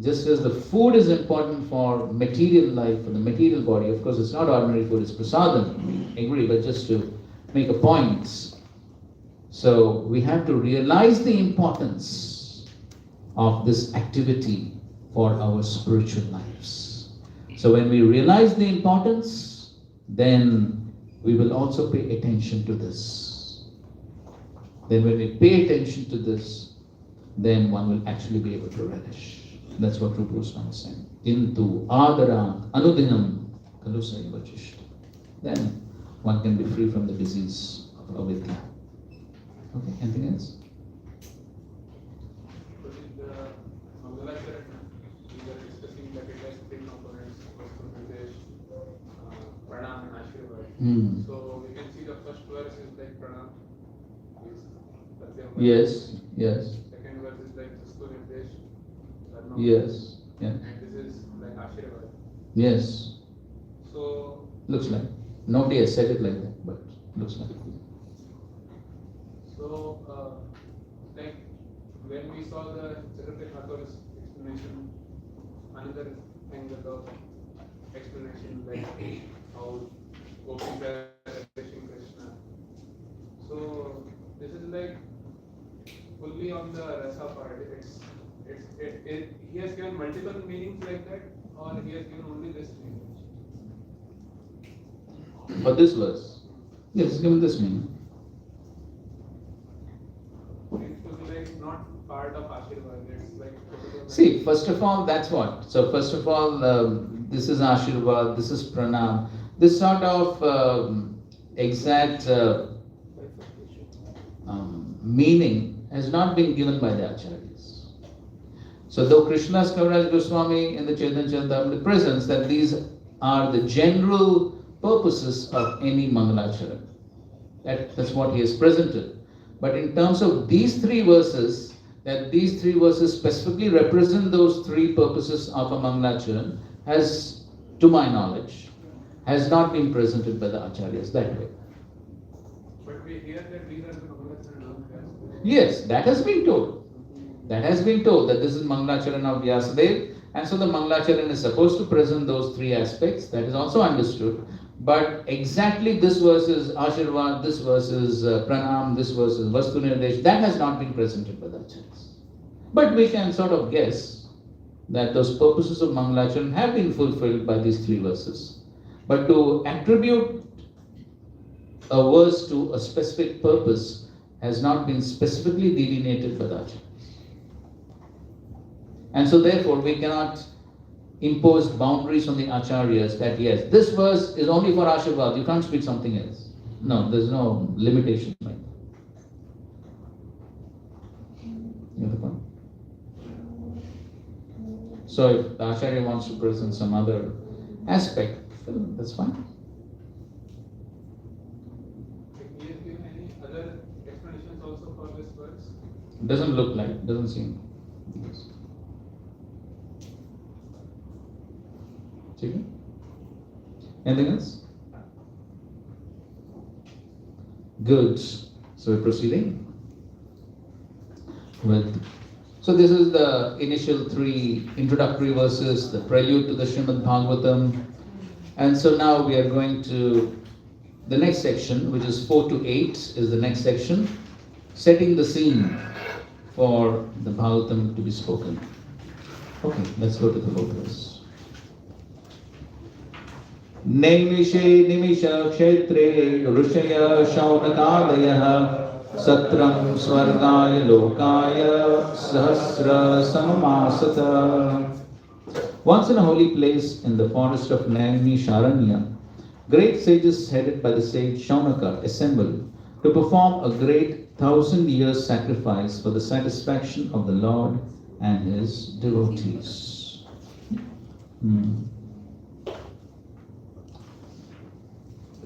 A: just as the food is important for material life, for the material body. Of course, it's not ordinary food, it's prasadam. I agree, but just to make a point. So we have to realize the importance of this activity for our spiritual lives. So when we realize the importance, then we will also pay attention to this. Then when we pay attention to this, then one will actually be able to relish. That's what Rupa Goswami is saying. Kintu adarant anudinam kalusai vachishta. Then one can be free from the disease of avidya. Okay, anything else?
G: But in the Mangalacharana, we were discussing that it has three components: Vastu, Nidesh, Pranam and Ashirvad. So we can see the first verse is like Pranam.
A: Yes, yes,
G: Second verse is like Vastu, Nidesh.
A: yes, yeah,
G: And this is like Ashirvad.
A: yes.
G: So
A: Looks like. Nobody has said it like that, but looks like.
G: Like when we saw the Chaturthi Thakur's explanation, another thing about explanation like how gopis are relishing Krishna. So this is like fully on the rasa part. He has given multiple meanings like that, or he has given only this meaning.
A: For this verse, yes, given this meaning.
G: Seems to be like not part of Ashirvad. It's like
A: See, first of all, that's what. So, first of all, this is Ashirvad, this is Pranam. This sort of exact meaning has not been given by the Acharyas. So, though Krishnadas Kaviraj Goswami in the Chaitanya Charitamrita presents that these are the general purposes of any Mangalacharan. That's what he has presented. But in terms of these three verses, that these three verses specifically represent those three purposes of a Mangalacharan, has, to my knowledge, has not been presented by the Acharyas that way.
G: But we hear that these are the Mangalacharan.
A: Yes, that has been told. That has been told that this is Mangalacharan of Vyasadeva, and so the Mangalacharan is supposed to present those three aspects. That is also understood. But exactly this verse is Ashirvad, this verse is Pranam, this verse is Vastu Nirdesh, that has not been presented by the Acharyas. But we can sort of guess that those purposes of Mangalacharan have been fulfilled by these three verses. But to attribute a verse to a specific purpose has not been specifically delineated by the Acharyas. And so therefore we cannot impose boundaries on the Acharyas that yes, this verse is only for Ashirvad, you can't speak something else. No, there's no limitation like that. You have the point? So if the Acharya wants to present some other aspect, that's fine.
G: He has given any other explanations also for this verse?
A: Doesn't look like, doesn't seem. Yes. Okay. Anything else? Good. So we're proceeding with. So this is the initial three introductory verses, the prelude to the Srimad Bhagavatam. And so now we are going to the next section, which is 4 to 8 is the next section, setting the scene for the Bhagavatam to be spoken. Okay, let's go to the whole verse. नैमिषे निमिष क्षेत्रे ऋषय शौनकादयः सत्रं स्वर्गाय लोकाय सहस्र सममासत. Once in a holy place in the forest of Naimisharanya, great sages headed by the sage Shaunaka assembled to perform a great 1,000-year sacrifice for the satisfaction of the Lord and his devotees.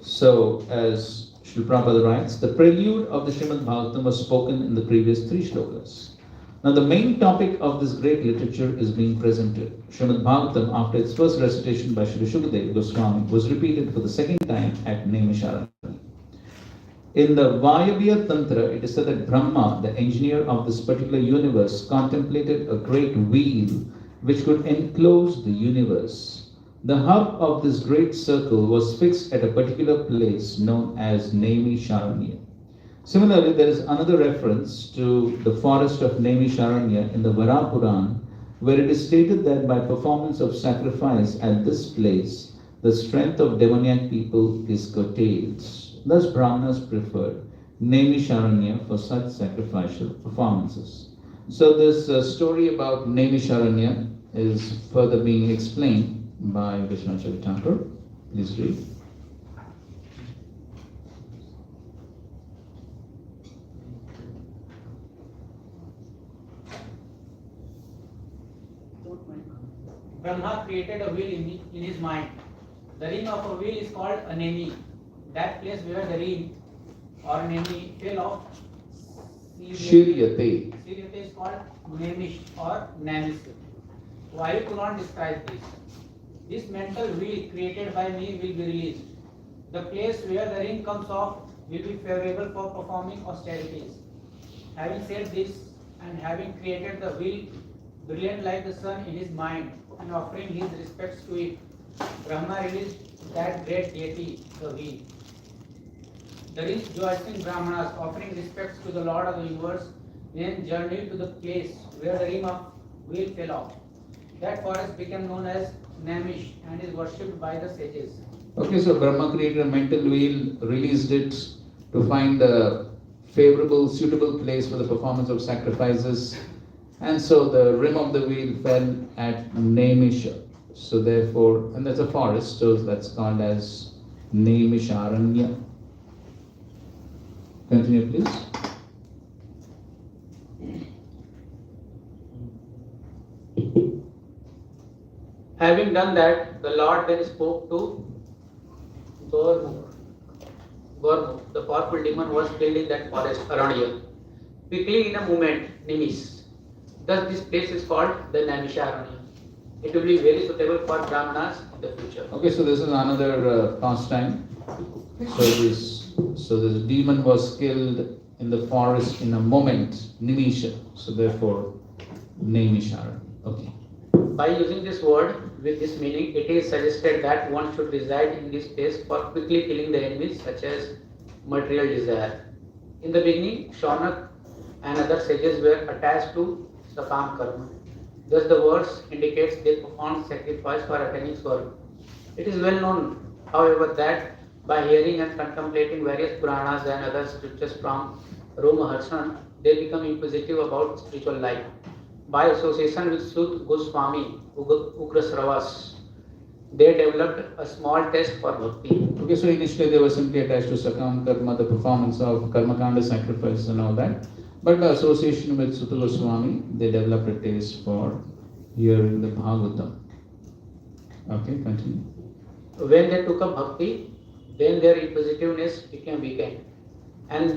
A: So, as Srila Prabhupada writes, the prelude of the Srimad Bhagavatam was spoken in the previous three shlokas. Now, the main topic of this great literature is being presented. Srimad Bhagavatam, after its first recitation by Sri Shukadeva Goswami, was repeated for the second time at Naimisharanya. In the Vayavya Tantra, it is said that Brahma, the engineer of this particular universe, contemplated a great wheel which could enclose the universe. The hub of this great circle was fixed at a particular place known as Naimisharanya. Similarly, there is another reference to the forest of Naimisharanya in the Varapuran, where it is stated that by performance of sacrifice at this place, the strength of demoniac people is curtailed. Thus, Brahmanas preferred Naimisharanya for such sacrificial performances. So, this story about Naimisharanya is further being explained by Vishnacharya Thakur. Please read.
H: Brahma created a wheel in his mind. The ring of a wheel is called a nemi. That place where the ring or nemi fell off,
A: Shiryate.
H: Shiryate is called nemish or namis. Why you cannot describe this? This mental wheel created by me will be released. The place where the ring comes off will be favorable for performing austerities. Having said this, and having created the wheel brilliant like the sun in his mind, and offering his respects to it, Brahma released that great deity, the wheel. The rich joyous Brahmanas, offering respects to the Lord of the universe, then journeyed to the place where the ring of wheel fell off. That forest became known as Namish and is worshipped by the sages.
A: Okay, so Brahma created a mental wheel, released it to find a favorable, suitable place for the performance of sacrifices. And so the rim of the wheel fell at Naimisha. So therefore, and there's a forest, so that's called as Naimisharanya. Continue, please.
H: Having done that, the Lord then spoke to Gormukh. Gormukh, the powerful demon, was killed in that forest Aranya. Quickly in a moment, Nimis. Thus this place is called the Naimisharanya. It will be very suitable for Brahmanas in the future.
A: Okay, so this is another pastime. So this demon was killed in the forest in a moment, Nimisha. So therefore, Naimisharanya. Okay.
H: By using this word with this meaning, it is suggested that one should reside in this place for quickly killing the enemies such as material desire. In the beginning, Shaunak and other sages were attached to Sakam Karma. Thus the verse indicates they performed sacrifice for attaining Swarga. It is well known, however, that by hearing and contemplating various Puranas and other scriptures from Romaharshan, they become inquisitive about spiritual life. By association with Sut Goswami, Ugrasravas, they developed a small taste for bhakti.
A: Okay, so initially they were simply attached to Sakam Karma, the performance of Karmakanda sacrifices and all that. But by association with Sutta Goswami, they developed a taste for hearing the Bhagavatam. Okay, continue.
H: When they took up bhakti, then their inquisitiveness became weakened, and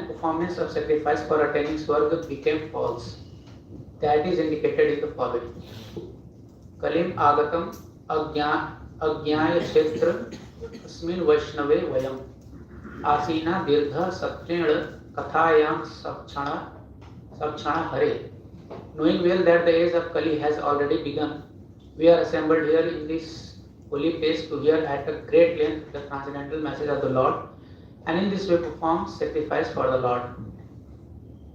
H: performance of sacrifice for attaining Swarga became false. That is indicated in the following. Kalim agatam ajnaya kshetra asmin vaishnave vayam asina dirgha satrena kathayam sakshana hare. Knowing well that the age of Kali has already begun, we are assembled here in this holy place to hear at a great length the transcendental message of the Lord, and in this way perform sacrifice for the Lord.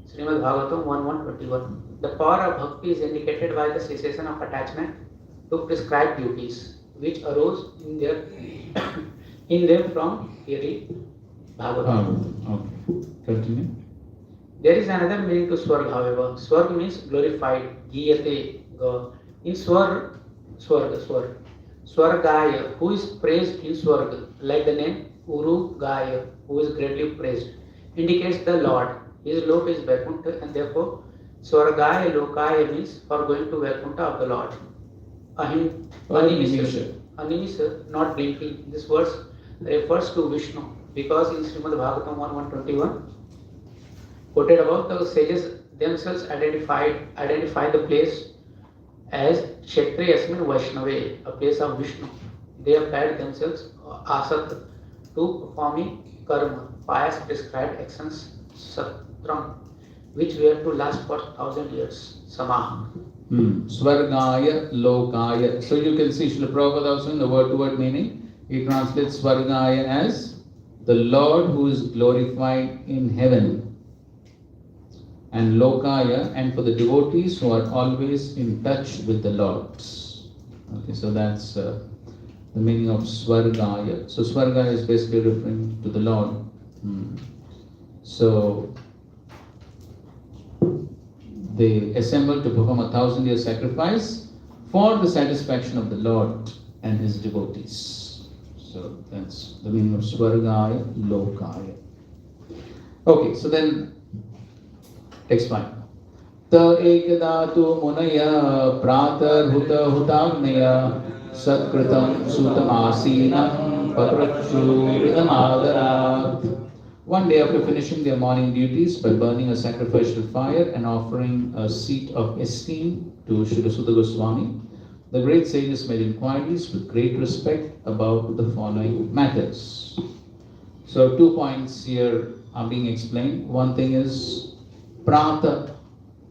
H: Srimad Bhagavatam 1.1.21. The power of bhakti is indicated by the cessation of attachment to prescribed duties, which arose in them from hearing Bhagavatam.
A: Okay, continue.
H: There is another meaning to Swarg, however. Swarg means glorified, giyate. In Swargaya, who is praised in Swarg, like the name Urugaya, who is greatly praised, indicates the Lord. His lok is Vaikuntha, and therefore Swargaya Lokaya means for going to Vaikuntha of the Lord. Animisha, not blinking. This verse refers to Vishnu because in Srimad Bhagavatam 1.1.21, quoted above, the sages themselves identify the place as Kshetri Asmin Vaishnave, a place of Vishnu. They applied themselves asat to performing karma, pious prescribed actions, satram, which were to last for 1,000 years. Samah.
A: Swargaya Lokaya. So you can see Srila Prabhupada also in the word-to-word meaning, he translates Swargaya as the Lord who is glorified in heaven. And Lokaya, and for the devotees who are always in touch with the Lord. Okay, so that's the meaning of Swargaya. So Swargaya is basically referring to the Lord. So they assemble to perform 1,000-year sacrifice for the satisfaction of the Lord and his devotees. So that's the meaning of Swargaya Lokaya. Okay, so then text 5. Ta ekada tu munaya pratar huta hutagnaya satkritam sutamasina paprachuridam adarat. One day after finishing their morning duties by burning a sacrificial fire and offering a seat of esteem to Srila Sutta Goswami, the great sages made inquiries with great respect about the following matters. So 2 points here are being explained. One thing is Prata.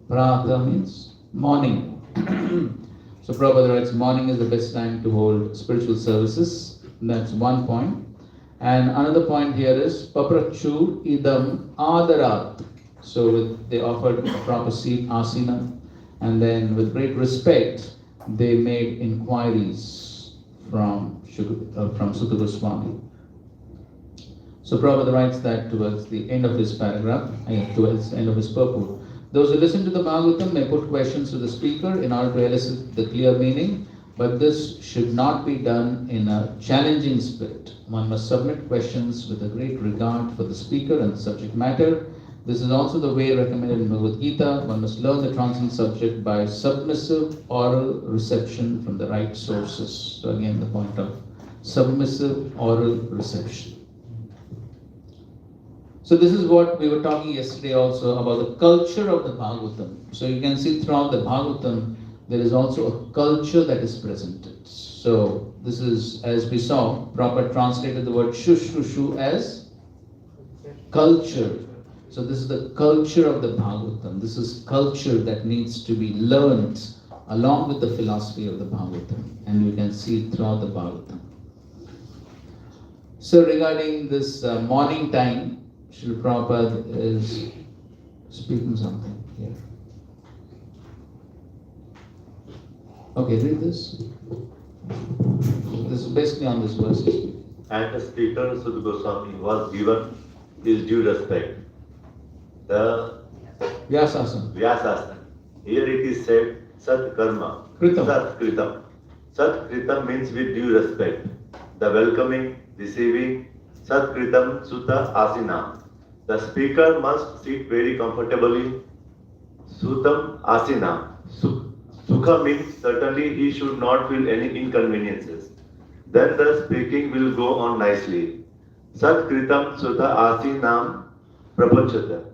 A: Prata means morning. So Prabhupada writes morning is the best time to hold spiritual services. That's one point. And another point here is Paprachu idam adarat. So they offered a proper seat, asina, and then with great respect they made inquiries from Sutta Goswami. So Prabhupada writes that towards the end of this paragraph, towards the end of his purport. Those who listen to the Bhagavatam may put questions to the speaker in order to elicit the clear meaning, but this should not be done in a challenging spirit. One must submit questions with a great regard for the speaker and the subject matter. This is also the way recommended in Bhagavad Gita. One must learn the transcendent subject by submissive oral reception from the right sources. So again, the point of submissive oral reception. So this is what we were talking yesterday also about the culture of the Bhagavatam. So you can see throughout the Bhagavatam, there is also a culture that is presented. So this is, as we saw, Prabhupada translated the word Shushrushu as culture. So this is the culture of the Bhagavatam. This is culture that needs to be learned along with the philosophy of the Bhagavatam. And you can see it throughout the Bhagavatam. So regarding this morning time, Srila Prabhupada is speaking something here. Okay, read this. This is basically on this verse.
I: And the speaker Sudha Goswami was given his due respect. The
A: Vyasasana.
I: Vyasasana. Here it is said Sat Karma.
A: Kritam.
I: Sat Kritam. Sat Kritam means with due respect. The welcoming, receiving. Sat Kritam Sutta Asina. The speaker must sit very comfortably. Sutam Asina. Sukha means certainly he should not feel any inconveniences. Then the speaking will go on nicely. Sat Kritam Sutta Asinam Prapachata.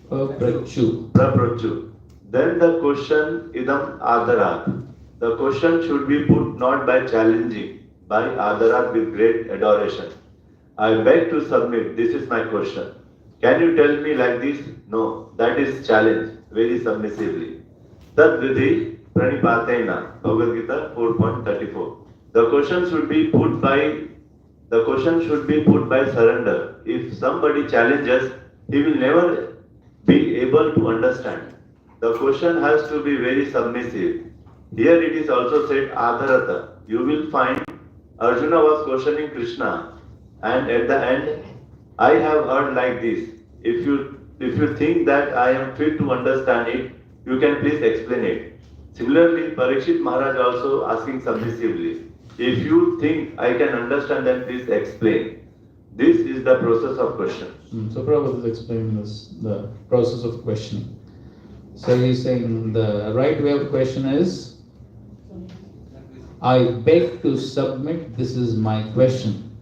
A: Prachu.
I: Praprachu. Then the question idam adarat. The question should be put not by challenging, by adarat with great adoration. I beg to submit, this is my question. Can you tell me like this? No, that is challenge, very submissively. Tad vidhi pranipatena, Bhagavad Gita 4.34. The question should be put by surrender. If somebody challenges, he will never be able to understand. The question has to be very submissive. Here it is also said Adharata. You will find Arjuna was questioning Krishna, and at the end, I have heard like this. If you think that I am fit to understand it, you can please explain it. Similarly, Parikshit Maharaj also asking submissively. If you think I can understand, then please explain. This is the process of question.
A: So Prabhupada is explaining this, the process of questioning. So he's saying the right way of question is, I beg to submit, this is my question.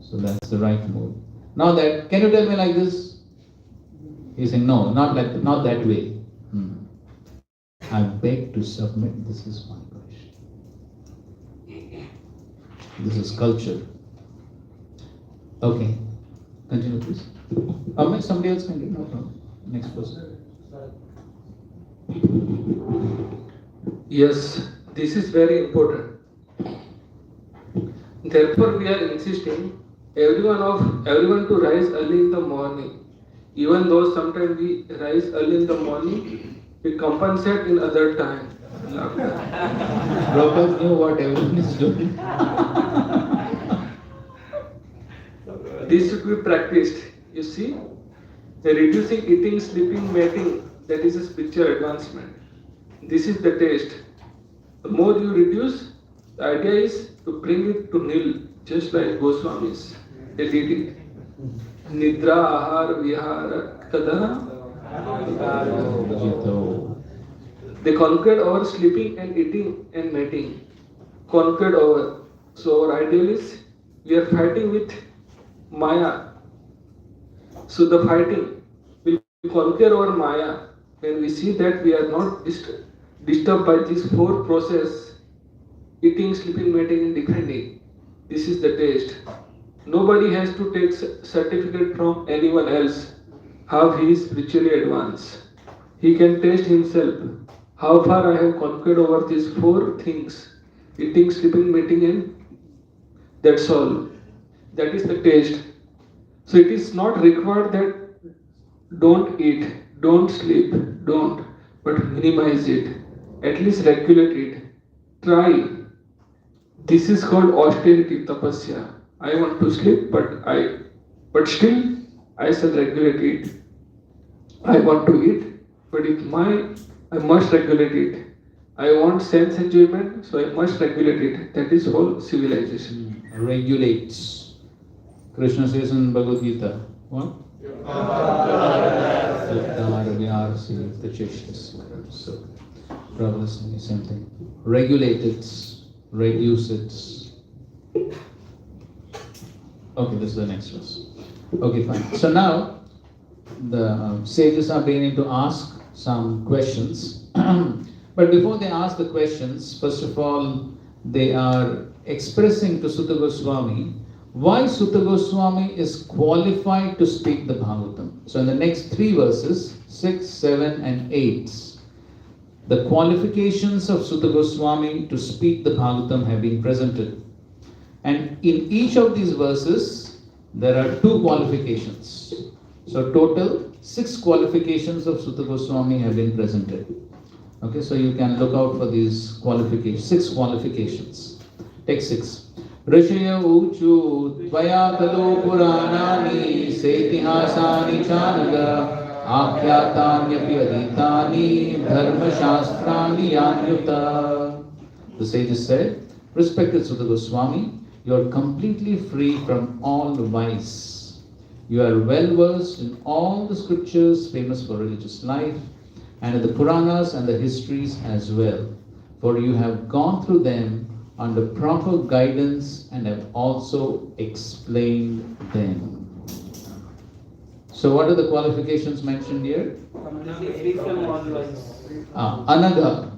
A: So that's the right move. Now that, can you tell me like this? He's saying, no, not that way. I beg to submit, this is my question. This is culture. Okay, continue please. Or somebody else can do, no problem. Next person.
J: Yes, this is very important. Therefore, we are insisting everyone to rise early in the morning. Even though sometimes we rise early in the morning, we compensate in other time.
A: Prabhupada knew what everyone is doing.
J: This should be practiced. You see, the reducing eating, sleeping, mating, that is a spiritual advancement. This is the taste. The more you reduce, the idea is to bring it to nil, just like Goswamis. They did it. Nidra, ahar, vihara, kada. They conquered over sleeping and eating and mating. Conquered over. So our ideal is, we are fighting with Maya. So the fighting will conquer over Maya when we see that we are not disturbed by these four processes: eating, sleeping, mating and defending. This is the taste. Nobody has to take certificate from anyone else how he is spiritually advanced. He can taste himself. How far I have conquered over these four things: eating, sleeping, mating and that's all. That is the taste. So it is not required that don't eat, don't sleep, don't, but minimize it. At least regulate it. Try. This is called austerity, tapasya. I want to sleep, but still I shall regulate it. I want to eat, but I must regulate it. I want sense enjoyment, so I must regulate it. That is whole civilization.
A: Regulates. Krishna says in Bhagavad Gita, what? So, Prabhupada is saying the same thing. Regulated. reduce it. Okay, this is the next verse. Okay, fine. So now the sages are beginning to ask some questions. But before they ask the questions, first of all, they are expressing to Sutta Goswami why Sutta Goswami is qualified to speak the Bhagavatam. So in the next 3 verses, 6, 7 and 8, the qualifications of Sutta Goswami to speak the Bhagavatam have been presented. And in each of these verses, there are 2 qualifications. So total 6 qualifications of Sutta Goswami have been presented. Okay, so you can look out for these qualifications, 6 qualifications. Take 6. Rishaya uchu tvaya puranani setihasani chanaga akhyatanyaphi aditani dharma shastrani yanyuta. The sages said, respected Sutta Goswami, you are completely free from all vice. You are well versed in all the scriptures famous for religious life, and in the Puranas and the histories as well, for you have gone through them under proper guidance and have also explained them. So what are the qualifications mentioned here? Anagha,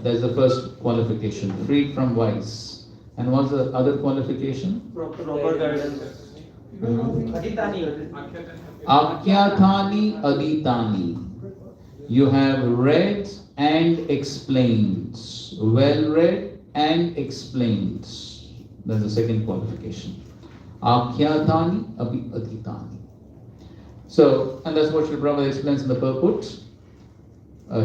A: that's the first qualification, freed from vice. And what's the other qualification?
F: Proper guidance.
A: Akyathani aditani. You have read and explained. Well read and explained. That's the second qualification. Akyathani aditani. So, and that's what Srila Prabhupada explains in the purport.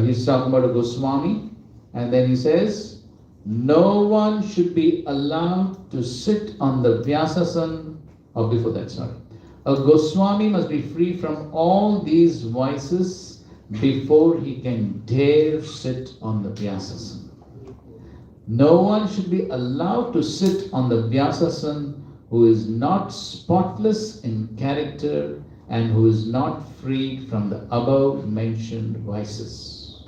A: He's talking about a Goswami, and then he says, no one should be allowed to sit on the Vyasasana, or before that, sorry. A Goswami must be free from all these vices before he can dare sit on the Vyasasana. No one should be allowed to sit on the Vyasasana who is not spotless in character and who is not freed from the above mentioned vices.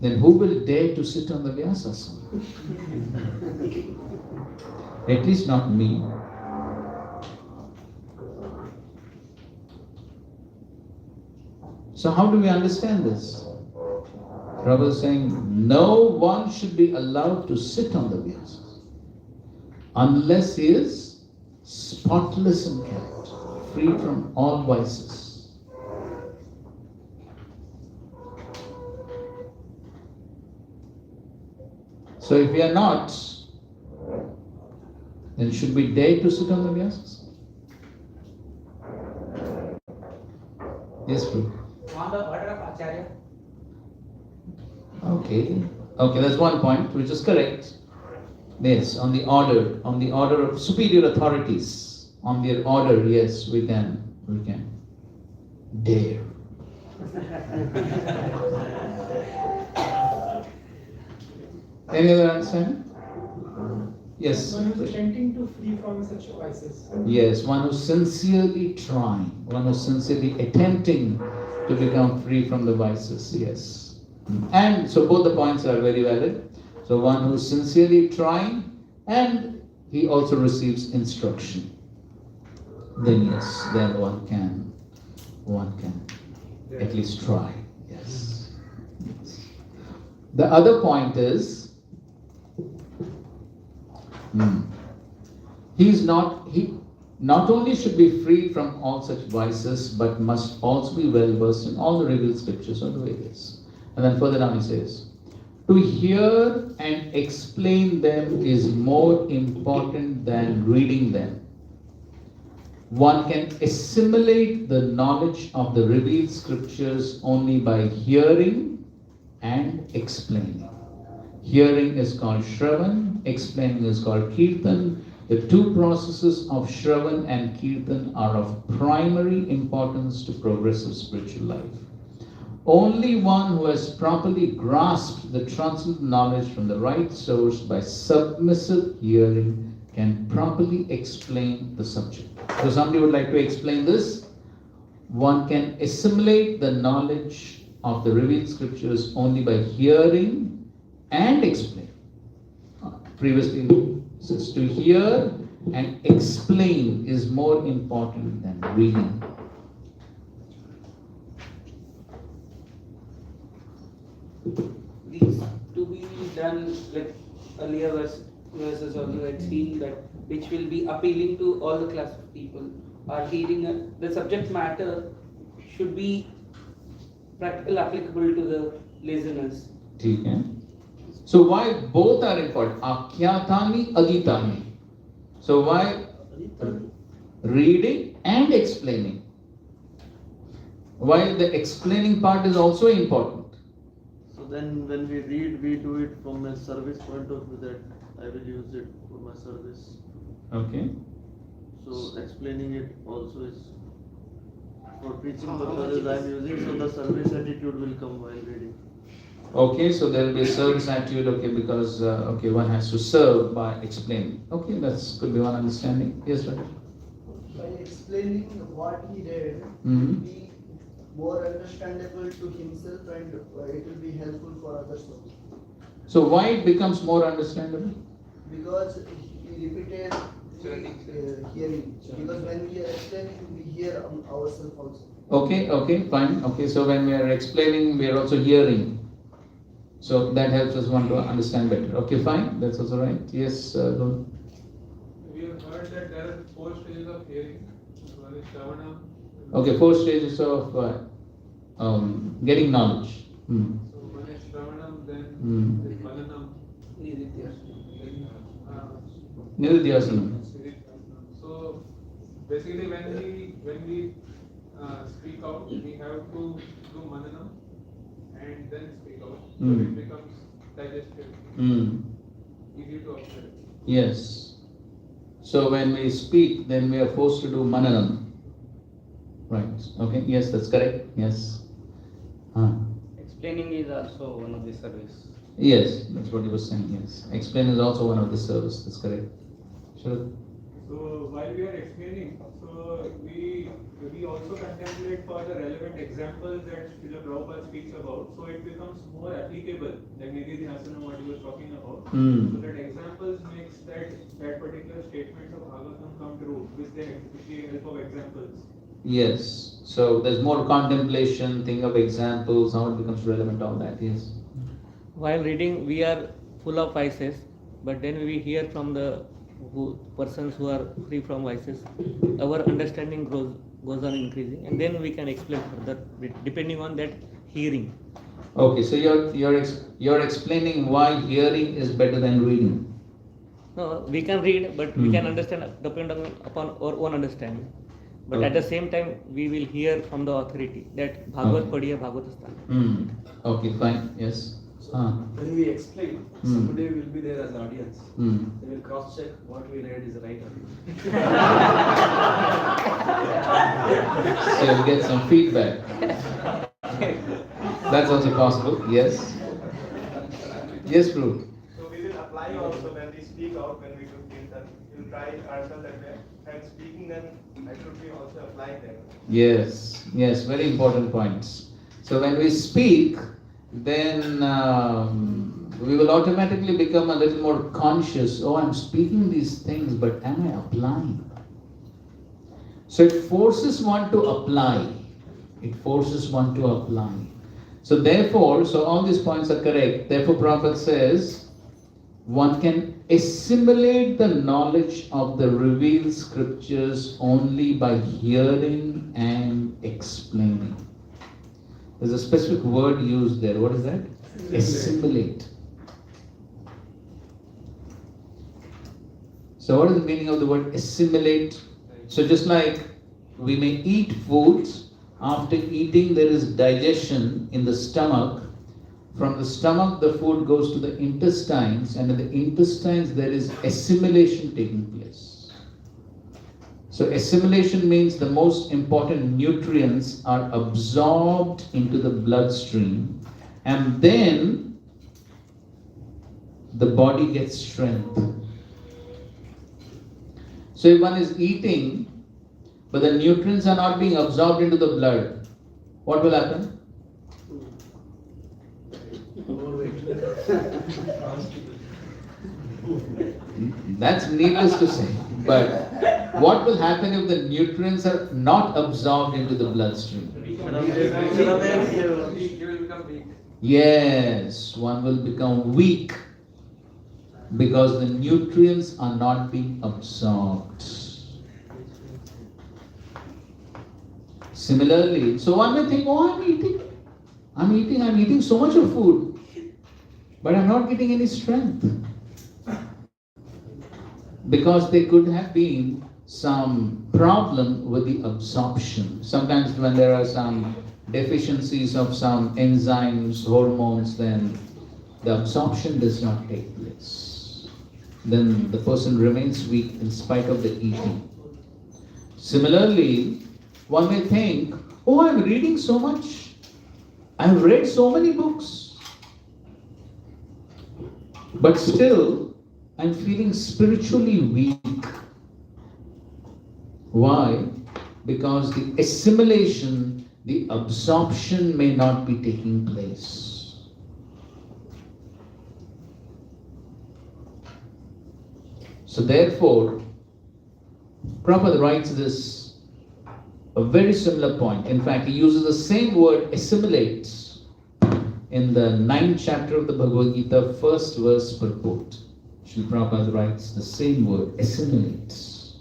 A: Then who will dare to sit on the Vyasasana? At least not me. So how do we understand this? Prabhupada is saying, no one should be allowed to sit on the Vyasasana unless he is spotless in character, free from all vices. So if we are not, then should we dare to sit on the Vyasasana? Yes, Prabhu.
H: On the order of Acharya.
A: Okay, that's one point, which is correct. Yes, on the order of superior authorities, on their order, yes, we can dare. Any other understanding? Yes.
K: One who is attempting to free from such vices.
A: Yes, one who's sincerely trying, one who's sincerely attempting to become free from the vices, yes. And so both the points are very valid. So one who's sincerely trying and he also receives instruction. Then yes, then one can at least try, yes. The other point is, he not only should be free from all such vices, but must also be well versed in all the revealed scriptures of the Vedas. And then further down he says, to hear and explain them is more important than reading them. One can assimilate the knowledge of the revealed scriptures only by hearing and explaining. Hearing is called Shravan, explaining is called Kirtan. The two processes of Shravan and Kirtan are of primary importance to progressive spiritual life. Only one who has properly grasped the transcendental knowledge from the right source by submissive hearing can properly explain the subject. So somebody would like to explain this. One can assimilate the knowledge of the revealed scriptures only by hearing and explain. Previously, it says to hear and explain is more important than reading.
L: These to be done like earlier verses also had seen that which will be appealing to all the class of people are hearing the subject matter should be practical applicable to the listeners.
A: ठीक है? So why both are important? Akhyatani, Agitani. So why reading and explaining? While the explaining part is also important.
M: So then when we read, we do it from a service point of view that I will use it for my service.
A: Okay.
M: So explaining it also is for preaching purposes I am using, so the service attitude will come while reading.
A: Okay, so there will be a service attitude, okay, because one has to serve by explaining. Okay, that's could be one understanding. Yes, Raj.
N: By explaining what he read,
A: Mhm.
N: will be more understandable to himself and it will be helpful for others also.
A: So why it becomes more understandable?
N: Because he repeated hearing. Because when we are explaining, we hear ourselves also.
A: Okay, fine. Okay, so when we are explaining, we are also hearing. So that helps us want to understand better. Okay, fine. That's also right. Yes, Ron.
G: We have heard that there are 4 stages of hearing. One is Shravana.
A: Okay, 4 stages of getting knowledge. Hmm.
G: So one is Shravanam, then
A: Hmm.
G: is Mananam, then
A: Nididhyasanam.
G: Nididhyasanam. So basically when we speak out, we have to do Mananam and then speak out. So
A: Hmm.
G: it becomes digested,
A: Hmm.
G: easy to observe.
A: Yes. So when we speak, then we are forced to do mananam. Right. Okay. Yes, that's correct. Yes.
L: Explaining is also one of the service.
A: Yes, that's what he was saying. Yes. Explain is also one of the service. That's correct. Sure.
O: So while we are explaining, so we also contemplate for the relevant examples that Srila Prabhupada speaks about, so it becomes more applicable, like Nididhyasanam what he was talking about.
A: Hmm.
O: So that examples makes that particular statement of Bhagavatam come true with the help of examples.
A: Yes. So there's more contemplation, think of examples, how it becomes relevant, all that. Yes.
P: While reading, we are full of vices, but then we hear from the persons who are free from vices, our understanding goes on increasing, and then we can explain further depending on that hearing.
A: Okay. So you're explaining why hearing is better than reading.
P: No, we can read, but we can understand depending upon our own understanding. But at the same time, we will hear from the authority that Bhagavad Padhiya Bhagavatasthan.
A: Okay, fine. Yes.
B: When we explain, somebody will be there as an audience. They will cross check what we read is right or wrong.
A: So you'll get some feedback. That's also possible. Yes. Yes, Prabhu.
F: So we will apply also when we speak out, when we do kirtan. We'll try ourselves that way. And speaking then, I should be also applying them.
A: Yes, very important points. So when we speak, then we will automatically become a little more conscious. Oh, I'm speaking these things, but am I applying? So it forces one to apply. So therefore, all these points are correct. Therefore, Prabhupada says, one can assimilate the knowledge of the revealed scriptures only by hearing and explaining. There's a specific word used there. What is that? Assimilate. So what is the meaning of the word assimilate? So just like we may eat foods, after eating there is digestion in the stomach. From the stomach the food goes to the intestines, and in the intestines there is assimilation taking place. So assimilation means the most important nutrients are absorbed into the bloodstream, and then the body gets strength. So if one is eating, but the nutrients are not being absorbed into the blood, what will happen? That's needless to say. But what will happen if the nutrients are not absorbed into the bloodstream?
G: You will become weak.
A: Yes, one will become weak because the nutrients are not being absorbed. Similarly, so one may think, oh, I'm eating so much of food, but I'm not getting any strength. Because there could have been some problem with the absorption. Sometimes when there are some deficiencies of some enzymes, hormones, then the absorption does not take place. Then the person remains weak in spite of the eating. Similarly, one may think, oh, I'm reading so much. I've read so many books. But still, I'm feeling spiritually weak. Why? Because the assimilation, the absorption may not be taking place. So therefore, Prabhupada writes this, a very similar point. In fact, he uses the same word, assimilates, in the 9th chapter of the Bhagavad Gita, first verse purport. Srila Prabhupada writes the same word, assimilates.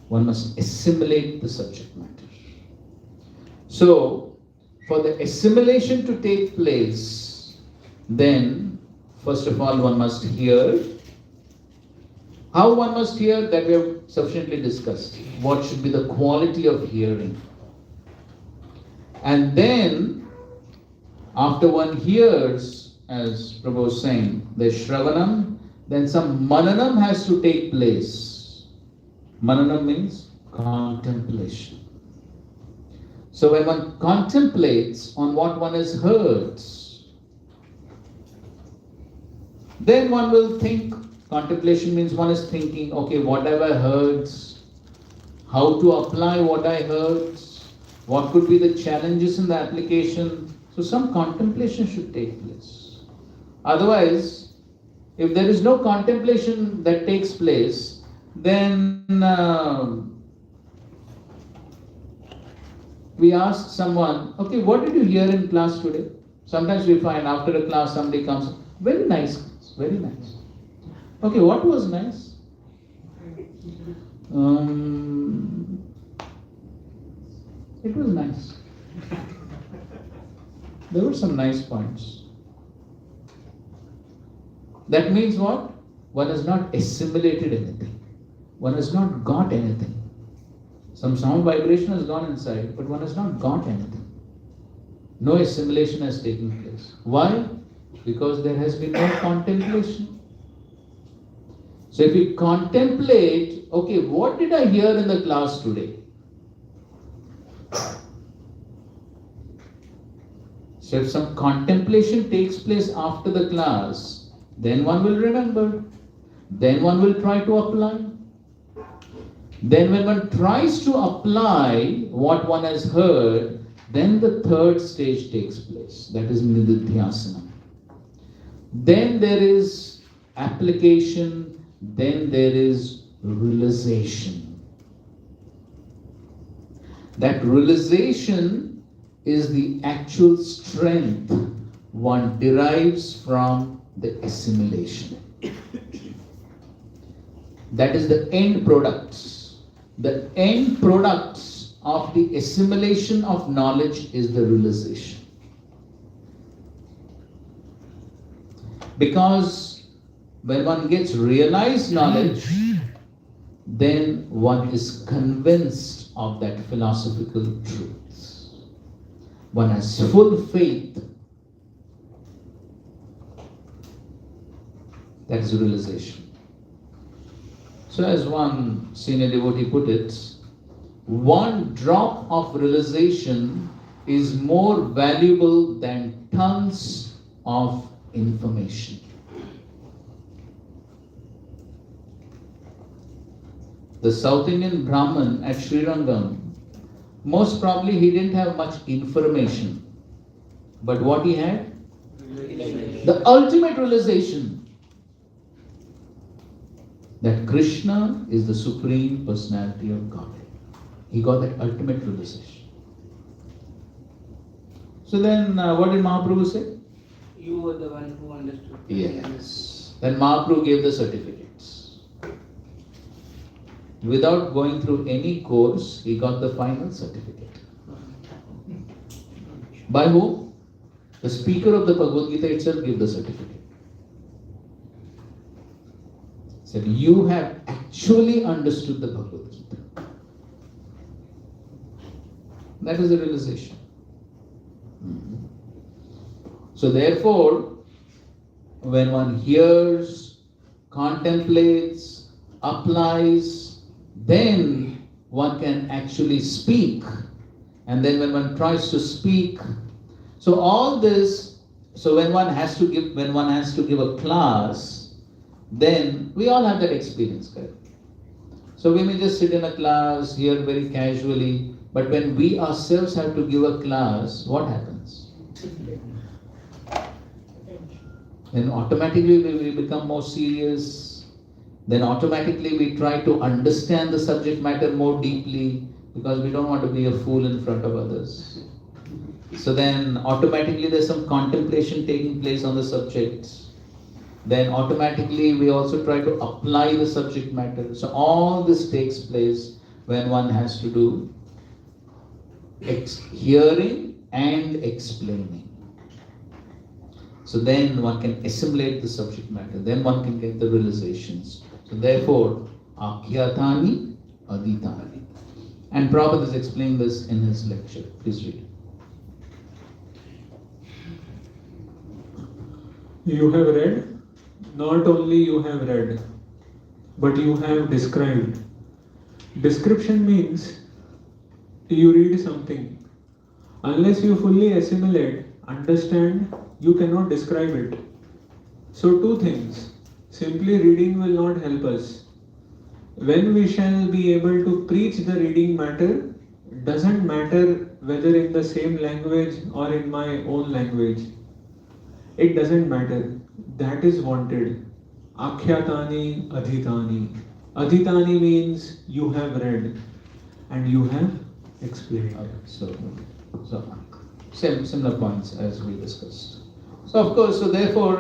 A: One must assimilate the subject matter. So, for the assimilation to take place, then, first of all, one must hear. How one must hear, that we have sufficiently discussed. What should be the quality of hearing? And then, after one hears, as Prabhu was saying, the Shravanam, then some Mananam has to take place. Mananam means contemplation. So when one contemplates on what one has heard, then one will think. Contemplation means one is thinking, okay, what have I heard? How to apply what I heard? What could be the challenges in the application? So some contemplation should take place. Otherwise, if there is no contemplation that takes place, then we ask someone, okay, what did you hear in class today? Sometimes we find after a class somebody comes, very nice, very nice. Okay, what was nice? It was nice. There were some nice points. That means what? One has not assimilated anything. One has not got anything. Some sound vibration has gone inside, but one has not got anything. No assimilation has taken place. Why? Because there has been no contemplation. So if we contemplate, okay, what did I hear in the class today? So if some contemplation takes place after the class, then one will remember. Then one will try to apply. Then when one tries to apply what one has heard, then the third stage takes place. That is Nididhyasana. Then there is application. Then there is realization. That realization is the actual strength one derives from the assimilation. That is the end products. The end products of the assimilation of knowledge is the realization. Because when one gets realized knowledge, then one is convinced of that philosophical truth. One has full faith. That is realization. So as one senior devotee put it, one drop of realization is more valuable than tons of information. The South Indian Brahmin at Srirangam, most probably he didn't have much information. But what he had? The ultimate realization that Krishna is the Supreme Personality of Godhead. He got that ultimate realization. So then, what did Mahaprabhu say?
L: You were the one who understood.
A: Yes. Then Mahaprabhu gave the certificates. Without going through any course, he got the final certificate. By whom? The speaker of the Bhagavad Gita itself gave the certificate. Said, you have actually understood the Bhagavad Gita. That is the realization. So therefore, when one hears, contemplates, applies, then one can actually speak. And then when one tries to speak, so all this, so when one has to give a class, then we all have that experience, correct? So we may just sit in a class, hear very casually, but when we ourselves have to give a class, what happens? Then automatically we become more serious. Then automatically we try to understand the subject matter more deeply because we don't want to be a fool in front of others. So then automatically there's some contemplation taking place on the subject. Then automatically we also try to apply the subject matter. So all this takes place when one has to do hearing and explaining. So then one can assimilate the subject matter. Then one can get the realizations. So therefore, Akhyatani Aditani. And Prabhupada is explaining this in his lecture. Please read.
O: You have read, not only you have read, but you have described. Description means you read something. Unless you fully assimilate, understand, you cannot describe it. So two things. Simply reading will not help us. When we shall be able to preach the reading matter, doesn't matter whether in the same language or in my own language. It doesn't matter. That is wanted. Akhyatani Adhitani. Adhitani means you have read and you have explained.
A: Okay, so similar points as we discussed. So of course, so therefore,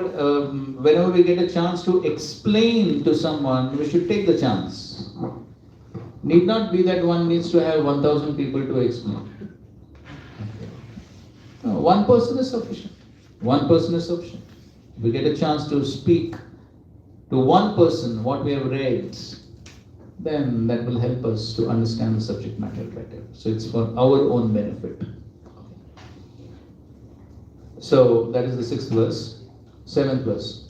A: whenever we get a chance to explain to someone, we should take the chance. Need not be that one needs to have 1,000 people to explain. Okay. No, one person is sufficient. One person is sufficient. If we get a chance to speak to one person what we have read, then that will help us to understand the subject matter better. So it's for our own benefit. So that is the 6th verse. 7th verse.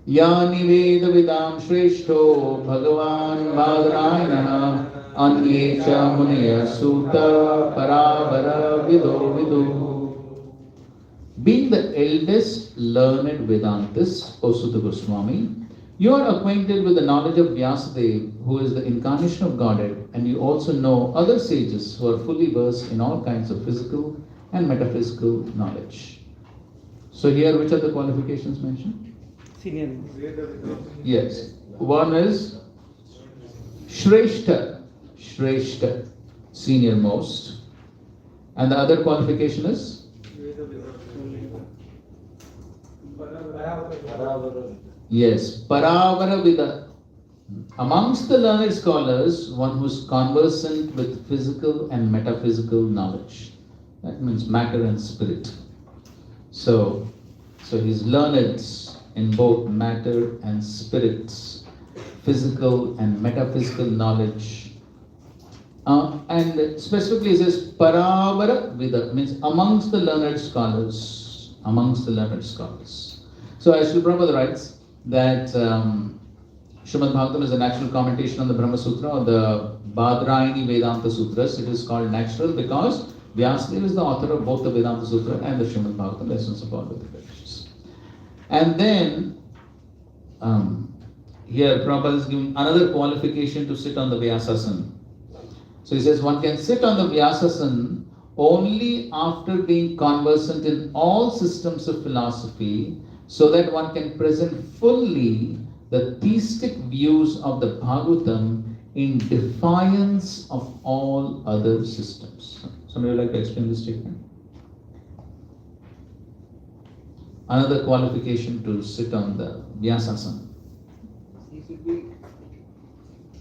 A: Yani Veda Vidam Shreshto Bhagavan Badarayana Anye Cha Munaya Sutta Paravara Vido Vido. Being the eldest learned Vedantist, O Sutta Goswami, you are acquainted with the knowledge of Vyasadeva, who is the incarnation of Godhead, and you also know other sages who are fully versed in all kinds of physical and metaphysical knowledge. So here, which are the qualifications mentioned?
L: Senior.
A: Yes. One is Shreshta, senior most. And the other qualification is? Yes, Paravara Vida. Amongst the learned scholars, one who is conversant with physical and metaphysical knowledge. That means matter and spirit. So he's learned in both matter and spirits, physical and metaphysical knowledge. And specifically it says Paravara Vida, means amongst the learned scholars. Amongst the learned scholars. So as Srila Prabhupada writes that Srimad Bhagavatam is a natural commentation on the Brahma Sutra or the Badrayani Vedanta Sutras. It is called natural because Vyasadeva is the author of both the Vedanta Sutra and the Srimad Bhagavatam, lessons of all the traditions. And then here Prabhupada is giving another qualification to sit on the Vyasasana. So he says one can sit on the Vyasasana only after being conversant in all systems of philosophy, so that one can present fully the theistic views of the Bhagavatam in defiance of all other systems. Somebody would like to explain this statement? Another qualification to sit on the Vyasasana.
L: He should be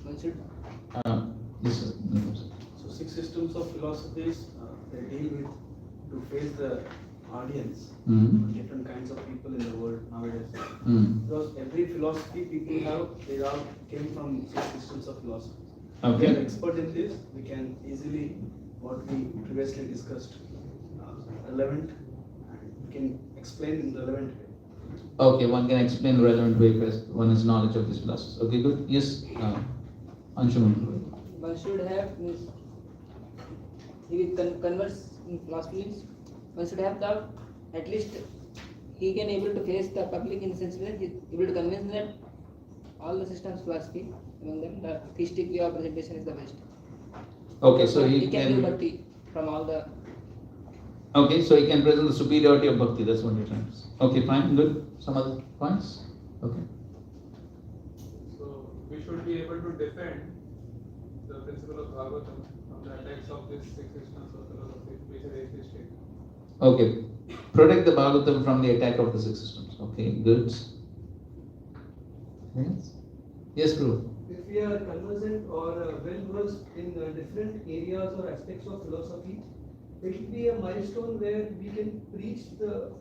L: considered.
A: This is,
Q: So 6 systems of philosophies they deal with to face the audience, different kinds of people in the world nowadays. Because every philosophy people have, they all came from 6 systems of philosophy.
A: Okay.
Q: We are expert in this, we can easily, what we previously discussed, relevant, and we can explain in relevant way.
A: Okay, one can explain the relevant way because one has knowledge of these philosophies. Okay, good. Yes, Anshuman.
L: One should have means he will converse in philosophy means one should have the at least he can able to face the public in the sense that he is able to convince that all the systems philosophy among them the theistic way of presentation is the best.
A: Okay, so
L: he
A: he
L: can
A: can.
L: give bhakti from all the.
A: Okay, so he can present the superiority of bhakti. That's what you're trying to say. Okay, fine, good. Some other points? Okay.
G: So we should be able to defend the principle of Bhagavatam from the attacks of this 6 systems of philosophy, which is atheistic.
A: Okay. Protect the Bhagavatam from the attack of the 6 systems. Okay, good. Yes? Yes, Prabhu.
N: If we are conversant or well versed in different areas or aspects of philosophy, it will be a milestone where we can preach the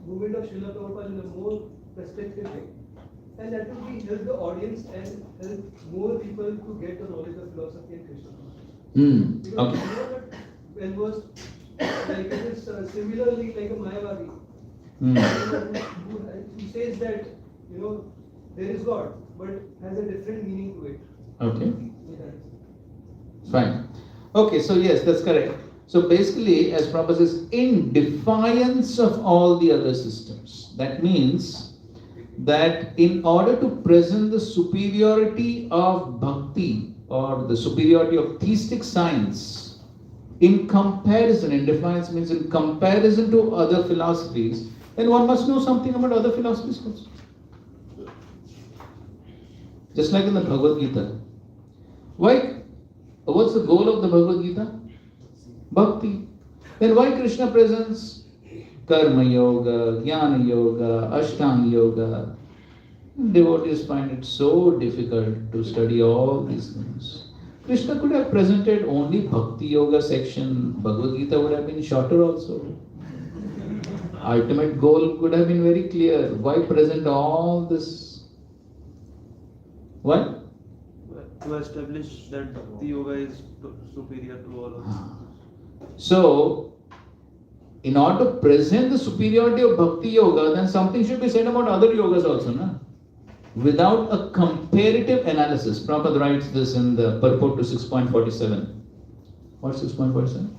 N: movement of Srila Prabhupada in a more perspective way. And that will be help the audience and help more people to get the knowledge of philosophy and Krishna consciousness. Because
A: Okay.
N: we are not well versed, like it is similarly like a Mayavadi who says that there is God, but has a different meaning to it.
A: Okay. Fine. Okay, so yes, that's correct. So basically, as Prabhupada says, in defiance of all the other systems. That means that in order to present the superiority of bhakti or the superiority of theistic science in comparison, in defiance means in comparison to other philosophies, then one must know something about other philosophies also. Just like in the Bhagavad Gita. Why? What's the goal of the Bhagavad Gita? Bhakti. Then why Krishna presents Karma Yoga, Jnana Yoga, Ashtanga Yoga? Devotees find it so difficult to study all these things. Krishna could have presented only Bhakti Yoga section. Bhagavad Gita would have been shorter also. Ultimate goal could have been very clear. Why present all this? Why?
M: To establish that Bhakti Yoga is superior to all of them.
A: So, in order to present the superiority of Bhakti Yoga, then something should be said about other yogas also, na? Without a comparative analysis. Prabhupada writes this in the purport to 6.47. What's 6.47?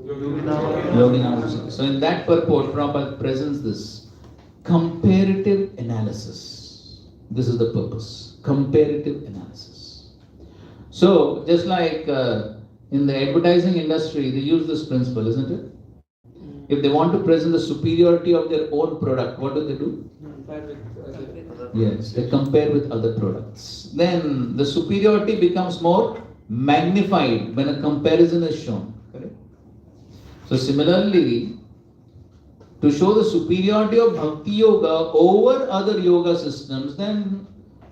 A: Yoginamrita. So in that purport, Prabhupada presents this comparative analysis. This is the purpose. Comparative analysis. So, just like in the advertising industry, they use this principle, isn't it? If they want to present the superiority of their own product, what do? Yes, they compare with other products. Then the superiority becomes more magnified when a comparison is shown. Correct? So similarly, to show the superiority of Bhakti Yoga over other yoga systems, then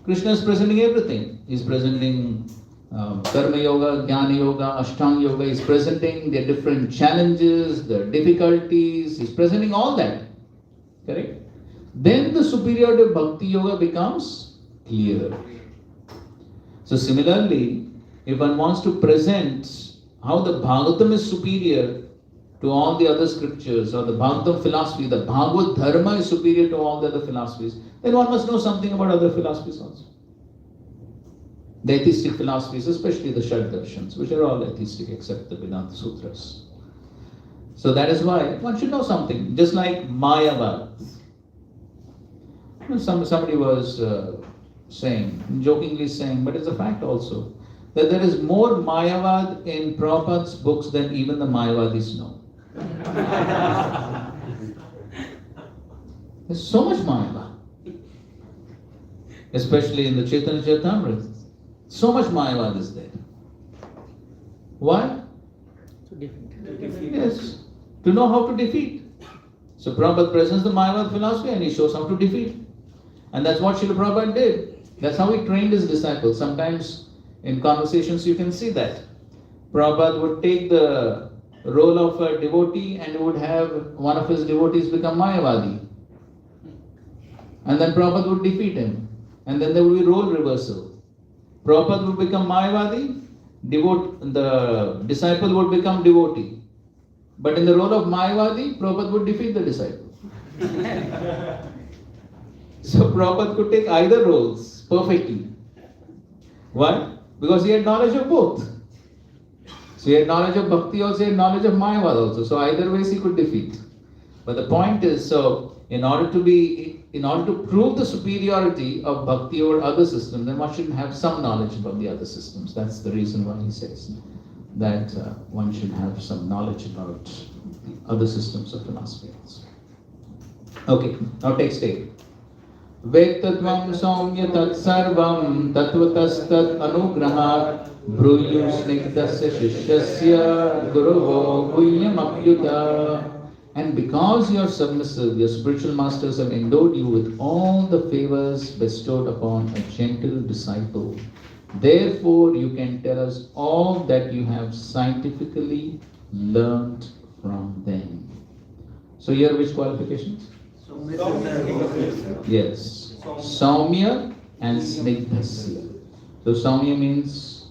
A: Krishna is presenting everything. He is presenting Karma Yoga, Jnana Yoga, Ashtanga Yoga. He is presenting their different challenges, the difficulties. He is presenting all that. Correct? Then the superiority of Bhakti Yoga becomes clear. So similarly, if one wants to present how the Bhagavatam is superior to all the other scriptures, or the Bhagavatam philosophy, the Bhagavad Dharma is superior to all the other philosophies, then one must know something about other philosophies also. The atheistic philosophies, especially the Shad Darshans, which are all atheistic except the Vedanta Sutras. So that is why one should know something, just like Mayavad. Somebody was saying, jokingly saying, but it's a fact also, that there is more Mayavad in Prabhupada's books than even the Mayavadis know. There's so much Mayava. Especially in the Chaitanya Charitamrita. So much Mayavad is there. Why?
P: To defeat.
A: Yes, to know how to defeat. So Prabhupada presents the Mayavad philosophy and he shows how to defeat. And that's what Srila Prabhupada did. That's how he trained his disciples. Sometimes in conversations you can see that. Prabhupada would take the role of a devotee and would have one of his devotees become Mayavadi. And then Prabhupada would defeat him. And then there would be role reversal. Prabhupada would become Mayavadi, the disciple would become devotee. But in the role of Mayavadi, Prabhupada would defeat the disciple. So Prabhupada could take either roles perfectly. Why? Because he had knowledge of both. So he had knowledge of Bhakti also, he had knowledge of Mayavad also. So either ways he could defeat. But the point is, so in order to prove the superiority of Bhakti over other systems, then one should have some knowledge about the other systems. That's the reason why he says that one should have some knowledge about the other systems of philosophy also. Okay, now text 8. Vettatvam saumya tat sarvam tattvatastat anugrahat bruyum snigdasya shishyasya guruvo guhyam apyuta. And because you are submissive, your spiritual masters have endowed you with all the favors bestowed upon a gentle disciple. Therefore, you can tell us all that you have scientifically learned from them. So here which qualifications? Yes. Saumya and Snigdhasya. So Saumya means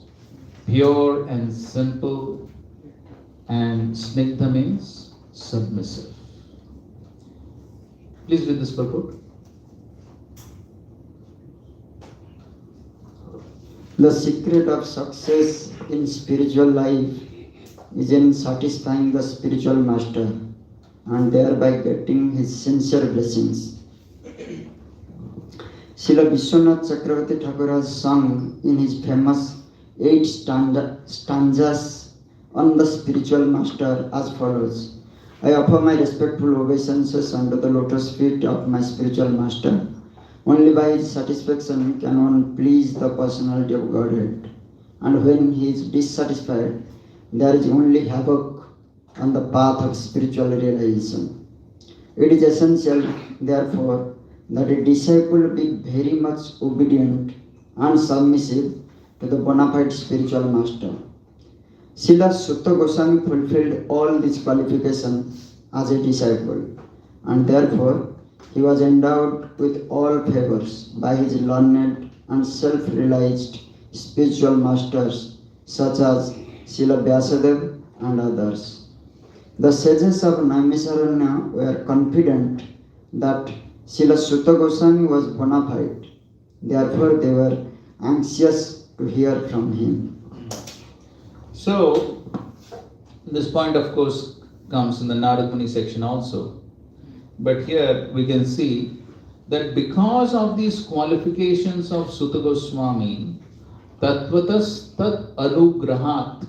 A: pure and simple, and Snigdha means submissive. Please read this purport.
R: The secret of success in spiritual life is in satisfying the spiritual master and thereby getting his sincere blessings. Srila Vishwanath Chakravarti Thakur has sung in his famous 8 stanzas on the spiritual master as follows. I offer my respectful obeisances under the lotus feet of my spiritual master. Only by his satisfaction can one please the personality of Godhead. And when he is dissatisfied, there is only havoc on the path of spiritual realization. It is essential, therefore, that a disciple be very much obedient and submissive to the bona fide spiritual master. Srila Sutta Goswami fulfilled all these qualifications as a disciple, and therefore he was endowed with all favors by his learned and self-realized spiritual masters such as Srila Vyasadeva and others. The sages of Naimisaranya were confident that Srila Sutta Goswami was bona fide. Therefore, they were anxious to hear from him.
A: So, this point of course comes in the Narad Muni section also. But here we can see that because of these qualifications of Sutta Goswami, Tattvatas Tat Anugrahat.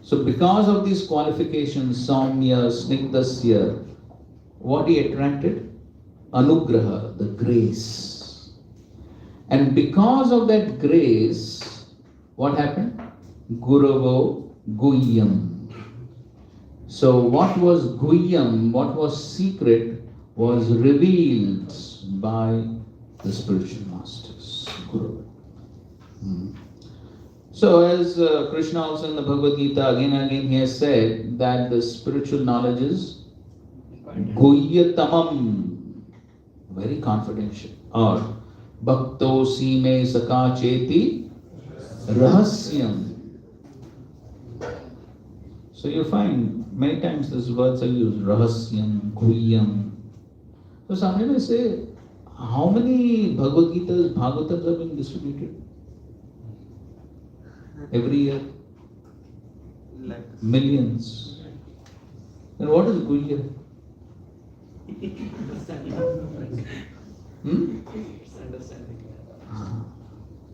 A: So because of these qualifications, Saumya, Snigdasya, what he attracted? Anugraha, the grace. And because of that grace, what happened? Guravo Guhyam. So what was Guhyam, what was secret, was revealed by the spiritual masters. Guru. So as Krishna also in the Bhagavad Gita again and again he has said that the spiritual knowledge is Guhyatamam, very confidential. Or Bhakto Sime Saka Cheti Rahasyam. So you find many times these words are used, Rahasyam, Guhyam. So somebody may say, how many Bhagavad Gitas, Bhagavatams are being distributed? Every year? Millions. Then what is Guhya?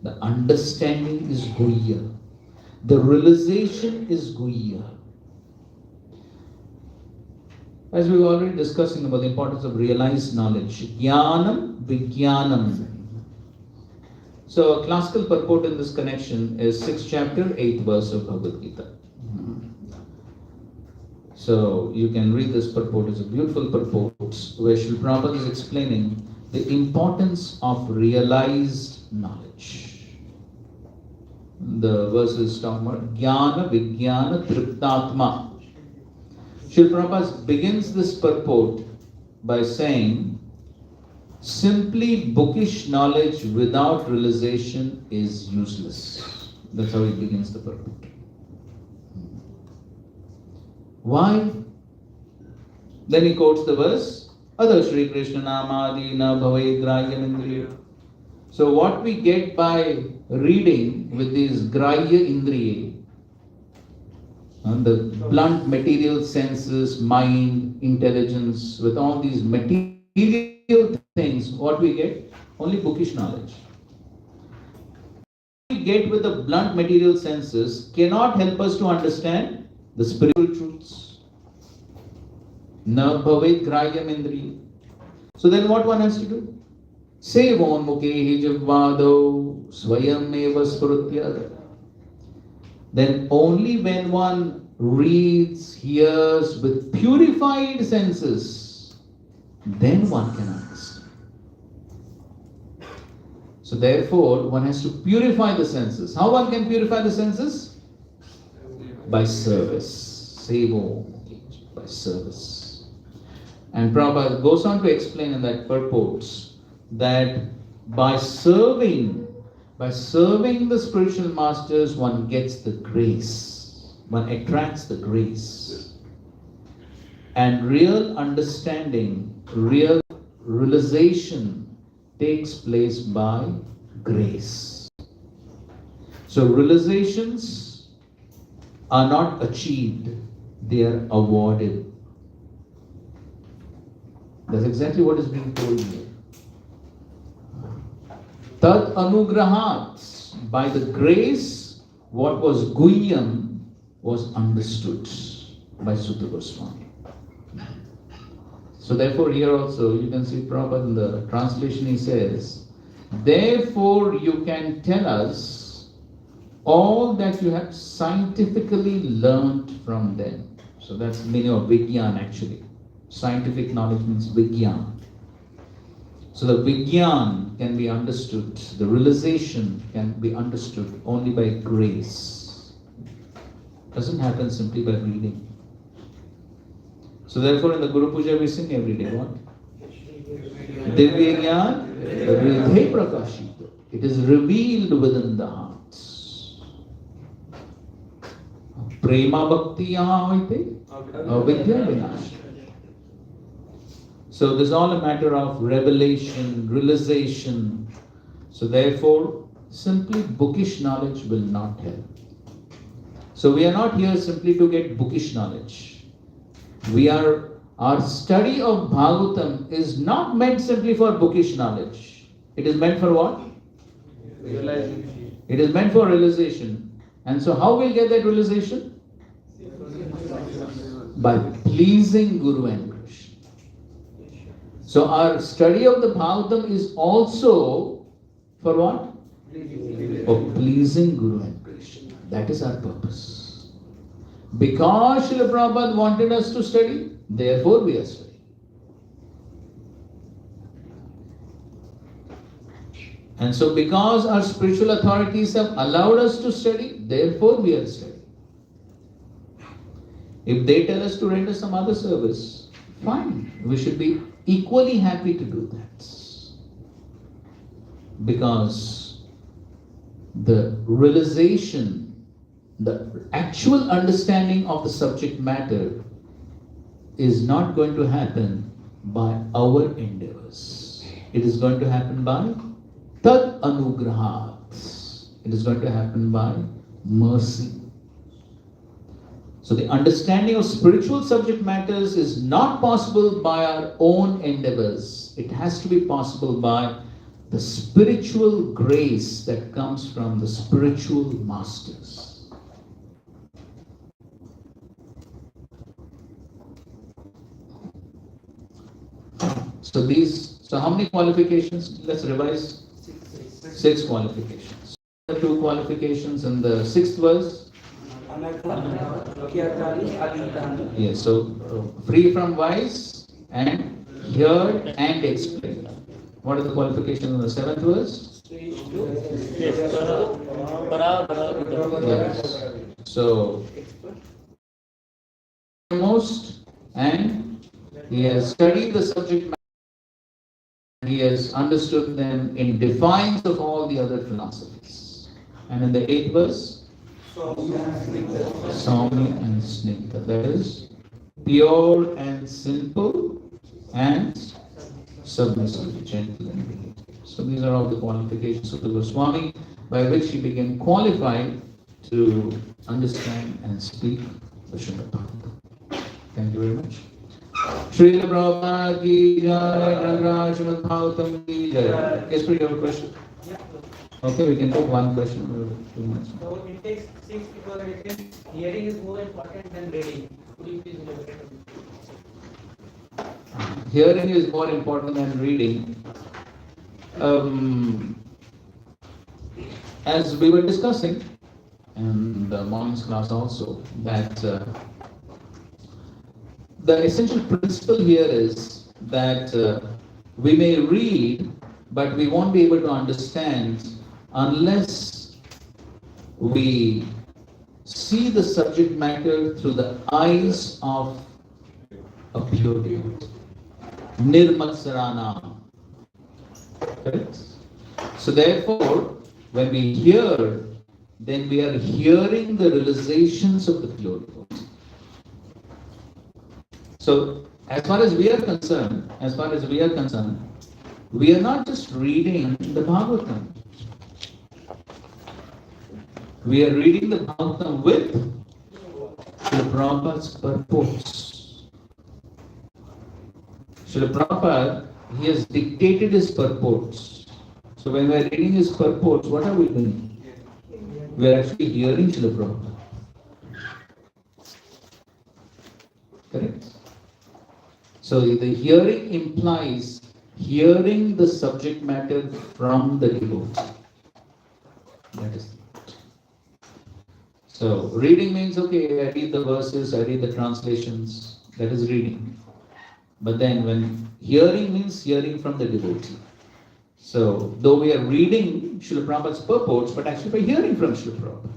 A: The understanding is Guhya. The realization is Guhya. As we were already discussing about the importance of realized knowledge, Jnanam Vijnanam. So, a classical purport in this connection is 6th chapter, 8th verse of Bhagavad Gita. So, you can read this purport. It's a beautiful purport where Srila Prabhupada is explaining the importance of realized knowledge. The verses talk about Jnana Vijnana Triptatma. Srila Prabhupada begins this purport by saying, simply bookish knowledge without realization is useless. That's how he begins the purport. Why? Then he quotes the verse, Adha Shri Krishna Namadi na bhavai grahyam indriya. So what we get by reading with these grahya indriya, the blunt material senses, mind, intelligence, with all these material things, what we get? Only bookish knowledge. What we get with the blunt material senses cannot help us to understand the spiritual truths. Na bhavet grahyam indriya. So then what one has to do? Sevon mukhe jivvado swayam eva spurutya. Then only when one reads, hears with purified senses, then one can understand. So therefore, one has to purify the senses. How one can purify the senses? By service. Sevo, by service. And Prabhupada goes on to explain in that purports that by serving the spiritual masters, one gets the grace. One attracts the grace. And real understanding, real realization takes place by grace. So realizations are not achieved, they are awarded. That's exactly what is being told here. Tad anugrahat, by the grace, what was guhyam was understood by Sutta Goswami. So therefore here also you can see Prabhupada in the translation he says, therefore you can tell us all that you have scientifically learnt from them. So that's the meaning of Vigyan actually. Scientific knowledge means Vigyan. So the Vigyan can be understood, the realization can be understood only by grace. Doesn't happen simply by reading. So therefore in the Guru Puja we sing every day what? Divya Gyan Hridhay Prakashita. It is revealed within the hearts. Prema Bhakti Yaha Hoite Avidya Vinash. So this is all a matter of revelation, realization. So therefore, simply bookish knowledge will not help. So we are not here simply to get bookish knowledge. Our study of Bhagavatam is not meant simply for bookish knowledge. It is meant for what? Realization. It is meant for realization. And so how will we get that realization? By pleasing Guru and Krishna. So our study of the Bhagavatam is also for what? For pleasing Guru and Krishna. That is our purpose. Because Srila Prabhupada wanted us to study, therefore we are studying. And so because our spiritual authorities have allowed us to study, therefore we are studying. If they tell us to render some other service, fine. We should be equally happy to do that. Because the realization, the actual understanding of the subject matter is not going to happen by our endeavors. It is going to happen by Tad Anugrahat. It is going to happen by mercy. So the understanding of spiritual subject matters is not possible by our own endeavors. It has to be possible by the spiritual grace that comes from the spiritual masters. So how many qualifications? Let's revise. 6 qualifications. The 2 qualifications in the 6th verse. Yes, so free from vice and heard and explained. What is the qualification in the 7th verse? Yes. So most, and he has studied the subject matter. He has understood them in defiance of all the other philosophies. And in the 8th verse, Saumya and Snigdha. That is pure and simple and submissive, gentle and behaved. So these are all the qualifications of the Goswami by which he became qualified to understand and speak the Srimad Bhagavatam. Thank you very much. Srila Prabhupada ki jai, Rangraj Srimad Bhagavatam ki jai. Yes, please, you have a question? Okay, we can take one question. 2 minutes.
H: So it takes 6 people written. Hearing is more important than reading. Could you please elaborate on it?
A: Hearing is more important than reading. As we were discussing in the morning's class also, that the essential principle here is that we may read, but we won't be able to understand unless we see the subject matter through the eyes of a pure devotee. Nirmal Sarana. Correct? So therefore, when we hear, then we are hearing the realizations of the pure devotee. So as far as we are concerned, we are not just reading the Bhagavatam. We are reading the Bhagavatam with Srila Prabhupada's purports. Srila Prabhupada, he has dictated his purports. So when we are reading his purports, what are we doing? We are actually hearing Srila Prabhupada. Correct? So the hearing implies hearing the subject matter from the devotee. That is it. So reading means, okay, I read the verses, I read the translations, that is reading. But then when hearing means hearing from the devotee. So though we are reading Srila Prabhupada's purports, but actually by hearing from Srila Prabhupada.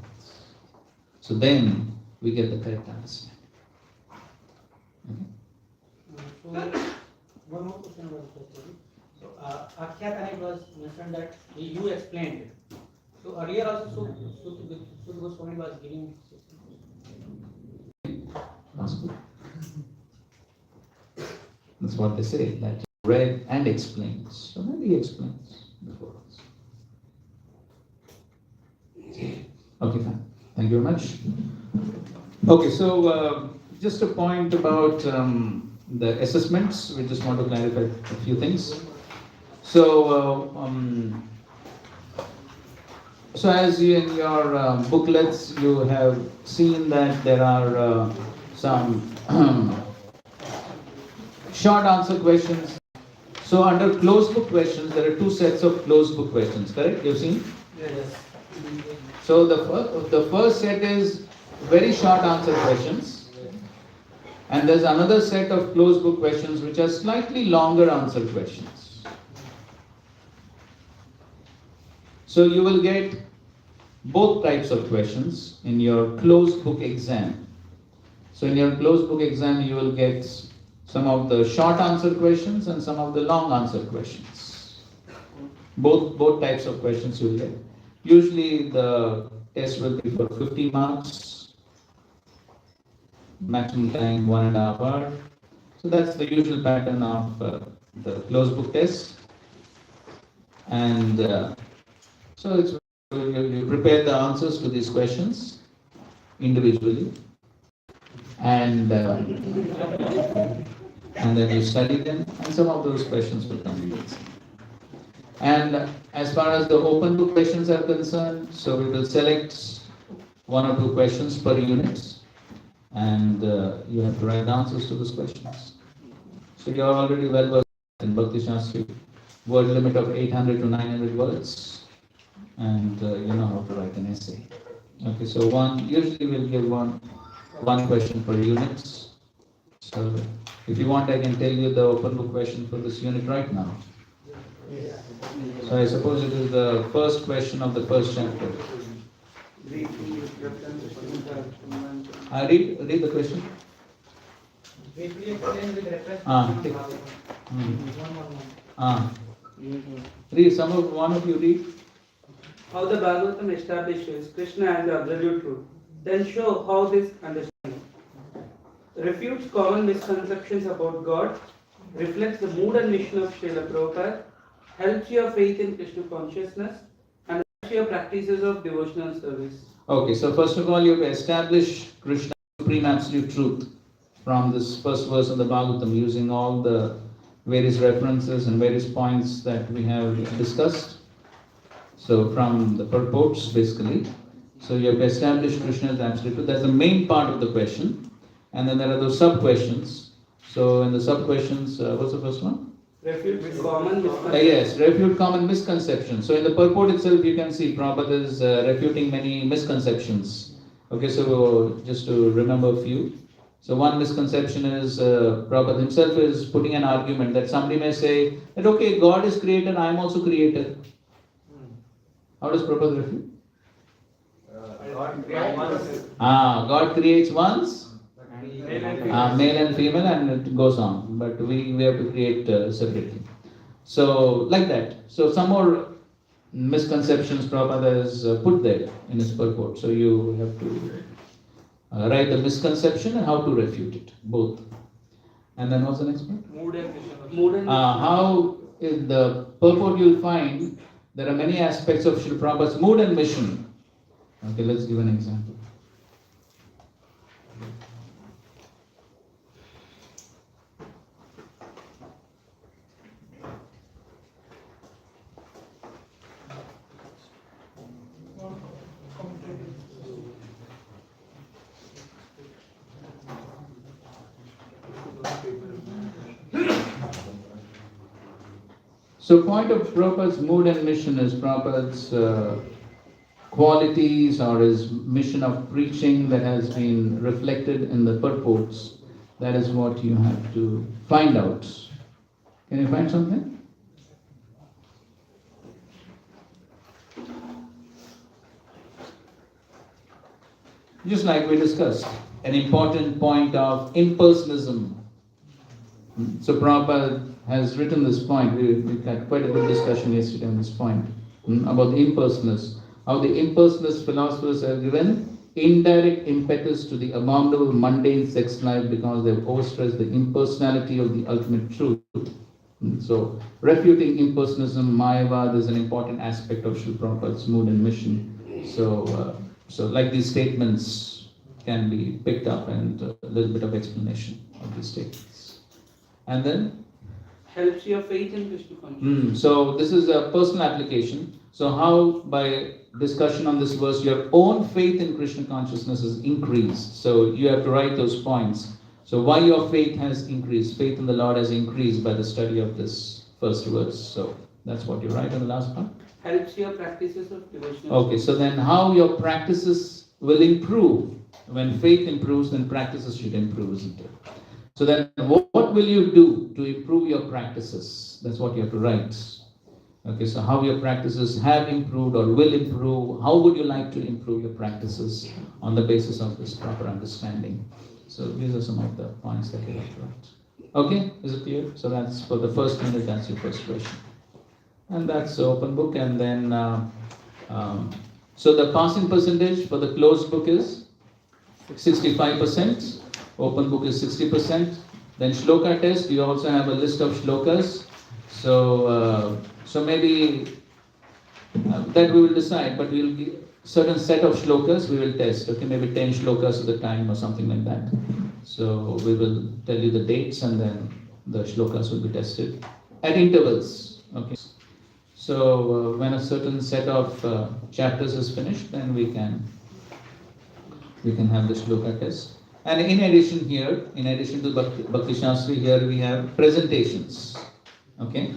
A: So then we get the correct understanding.
H: So one more question was question. So Akhyatani was mentioned that you explained it. So earlier also Sudha Goswami was giving.
A: That's what they say, that he read and explains. So maybe he explains before us. Okay, fine. Thank you very much. Okay, so just a point about the assessments. We just want to clarify a few things. So, so as you, in your booklets, you have seen that there are some short answer questions. So under closed book questions, there are 2 sets of closed book questions, correct? You've seen?
H: Yes.
A: So the first set is very short answer questions. And there's another set of closed book questions which are slightly longer answer questions. So you will get both types of questions in your closed book exam. So in your closed book exam, you will get some of the short answer questions and some of the long answer questions. Both types of questions you will get. Usually the test will be for 50 marks, maximum time 1.5 hours. So that's the usual pattern of the closed book test. And so it's, you prepare the answers to these questions individually, and then you study them, and some of those questions will come. And as far as the open book questions are concerned, so we will select 1 or 2 questions per unit, and you have to write answers to those questions. So you are already well versed in Bhakti Shastri, word limit of 800 to 900 words, and you know how to write an essay. Okay, so usually we'll give one question per unit. So if you want, I can tell you the open book question for this unit right now. So I suppose it is the first question of the first chapter. Read the question.
H: Briefly explain with reference to
A: Read, one of you read.
L: How the Bhagavatam establishes Krishna as the absolute truth. Then show how this understanding refutes common misconceptions about God, reflects the mood and mission of Srila Prabhupada, helps your faith in Krishna consciousness, and helps your practices of devotional service.
A: Okay, so first of all, you have to establish Krishna's supreme absolute truth from this first verse of the Bhagavatam using all the various references and various points that we have discussed. So from the purports basically. So you have to establish Krishna's absolute truth. That's the main part of the question. And then there are those sub-questions. So in the sub-questions, what's the first one?
L: Refute common misconceptions.
A: Yes, refute common misconceptions. So in the purport itself, you can see Prabhupada is refuting many misconceptions. Okay, so just to remember a few. So one misconception is Prabhupada himself is putting an argument that somebody may say that okay, God is creator, I am also creator. How does Prabhupada refute? God creates once, male and female, and it goes on. But we have to create separately. So like that. So some more misconceptions Prabhupada has put there in his purport. So you have to write the misconception and how to refute it, both. And then what's the next one?
L: Mood and
A: how in the purport you'll find there are many aspects of Srila Prabhupada's mood and mission. Okay, let's give an example. So point of Prabhupada's mood and mission is Prabhupada's qualities or his mission of preaching that has been reflected in the purports. That is what you have to find out. Can you find something? Just like we discussed, an important point of impersonalism. So Prabhupada has written this point. We had quite a good discussion yesterday on this point about the impersonalists. How the impersonalist philosophers have given indirect impetus to the abominable mundane sex life because they have overstressed the impersonality of the ultimate truth. So refuting impersonalism, Mayavad is an important aspect of Srila Prabhupada's mood and mission. So like these statements can be picked up and a little bit of explanation of these statements. And then?
L: Helps your faith in Krishna consciousness.
A: So this is a personal application. So how by discussion on this verse your own faith in Krishna consciousness is increased. So you have to write those points. So why your faith has increased. Faith in the Lord has increased by the study of this first verse. So that's what you write on the last part.
L: Helps your practices of devotion.
A: Okay, so then how your practices will improve. When faith improves, then practices should improve, isn't it? So then what will you do to improve your practices? That's what you have to write. Okay, so how your practices have improved or will improve. How would you like to improve your practices on the basis of this proper understanding? So these are some of the points that you have to write. Okay, is it clear? So that's for the first minute, that's your first question. And that's the open book. And then, so the passing percentage for the closed book is 65%. Open book is 60%. Then shloka test, you also have a list of shlokas. So maybe that we will decide, but we'll give certain set of shlokas we will test. Okay, maybe 10 shlokas at a time or something like that. So we will tell you the dates and then the shlokas will be tested at intervals. Okay. So when a certain set of chapters is finished, then we can have the shloka test. And in addition to Bhakti Shastri, here we have presentations. Okay,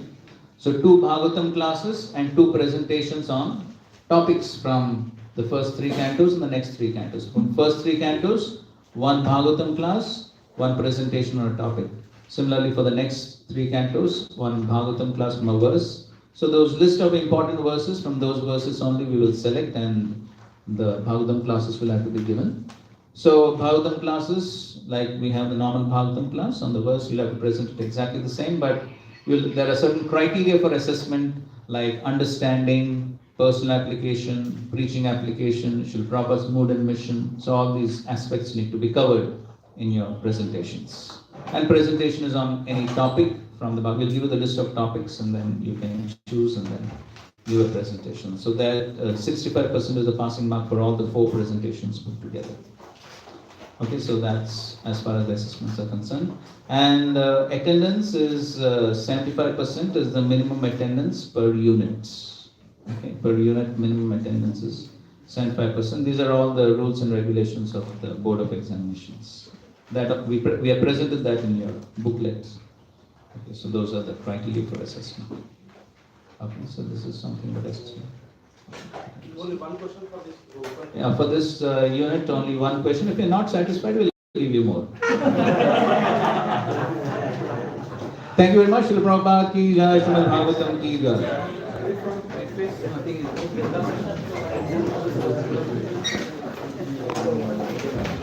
A: so 2 Bhagavatam classes and 2 presentations on topics from the first 3 cantos and the next 3 cantos. From first 3 cantos, 1 Bhagavatam class, 1 presentation on a topic. Similarly, for the next 3 cantos, 1 Bhagavatam class from a verse. So those list of important verses, from those verses only we will select, and the Bhagavatam classes will have to be given. So Bhagavatam classes, like we have the normal Bhagavatam class, on the verse you'll have to present it exactly the same, but there are certain criteria for assessment, like understanding, personal application, preaching application, Srila Prabhupada's mood and mission. So all these aspects need to be covered in your presentations. And presentation is on any topic from the Bhagavad. We'll give you the list of topics and then you can choose and then give a presentation. So that 65% is the passing mark for all the 4 presentations put together. Okay, so that's as far as the assessments are concerned. And attendance is 75% is the minimum attendance per unit. Okay, per unit minimum attendance is 75%. These are all the rules and regulations of the Board of Examinations. That we have presented that in your booklet. Okay, so those are the criteria for assessment. Okay, so this is something that is.
J: Only one question for this group.
A: Yeah, for this unit, only one question. If you're not satisfied, we'll give you more. Thank you very much. Srila Prabhupada ki jai, Srimad Bhagavatam ki jai.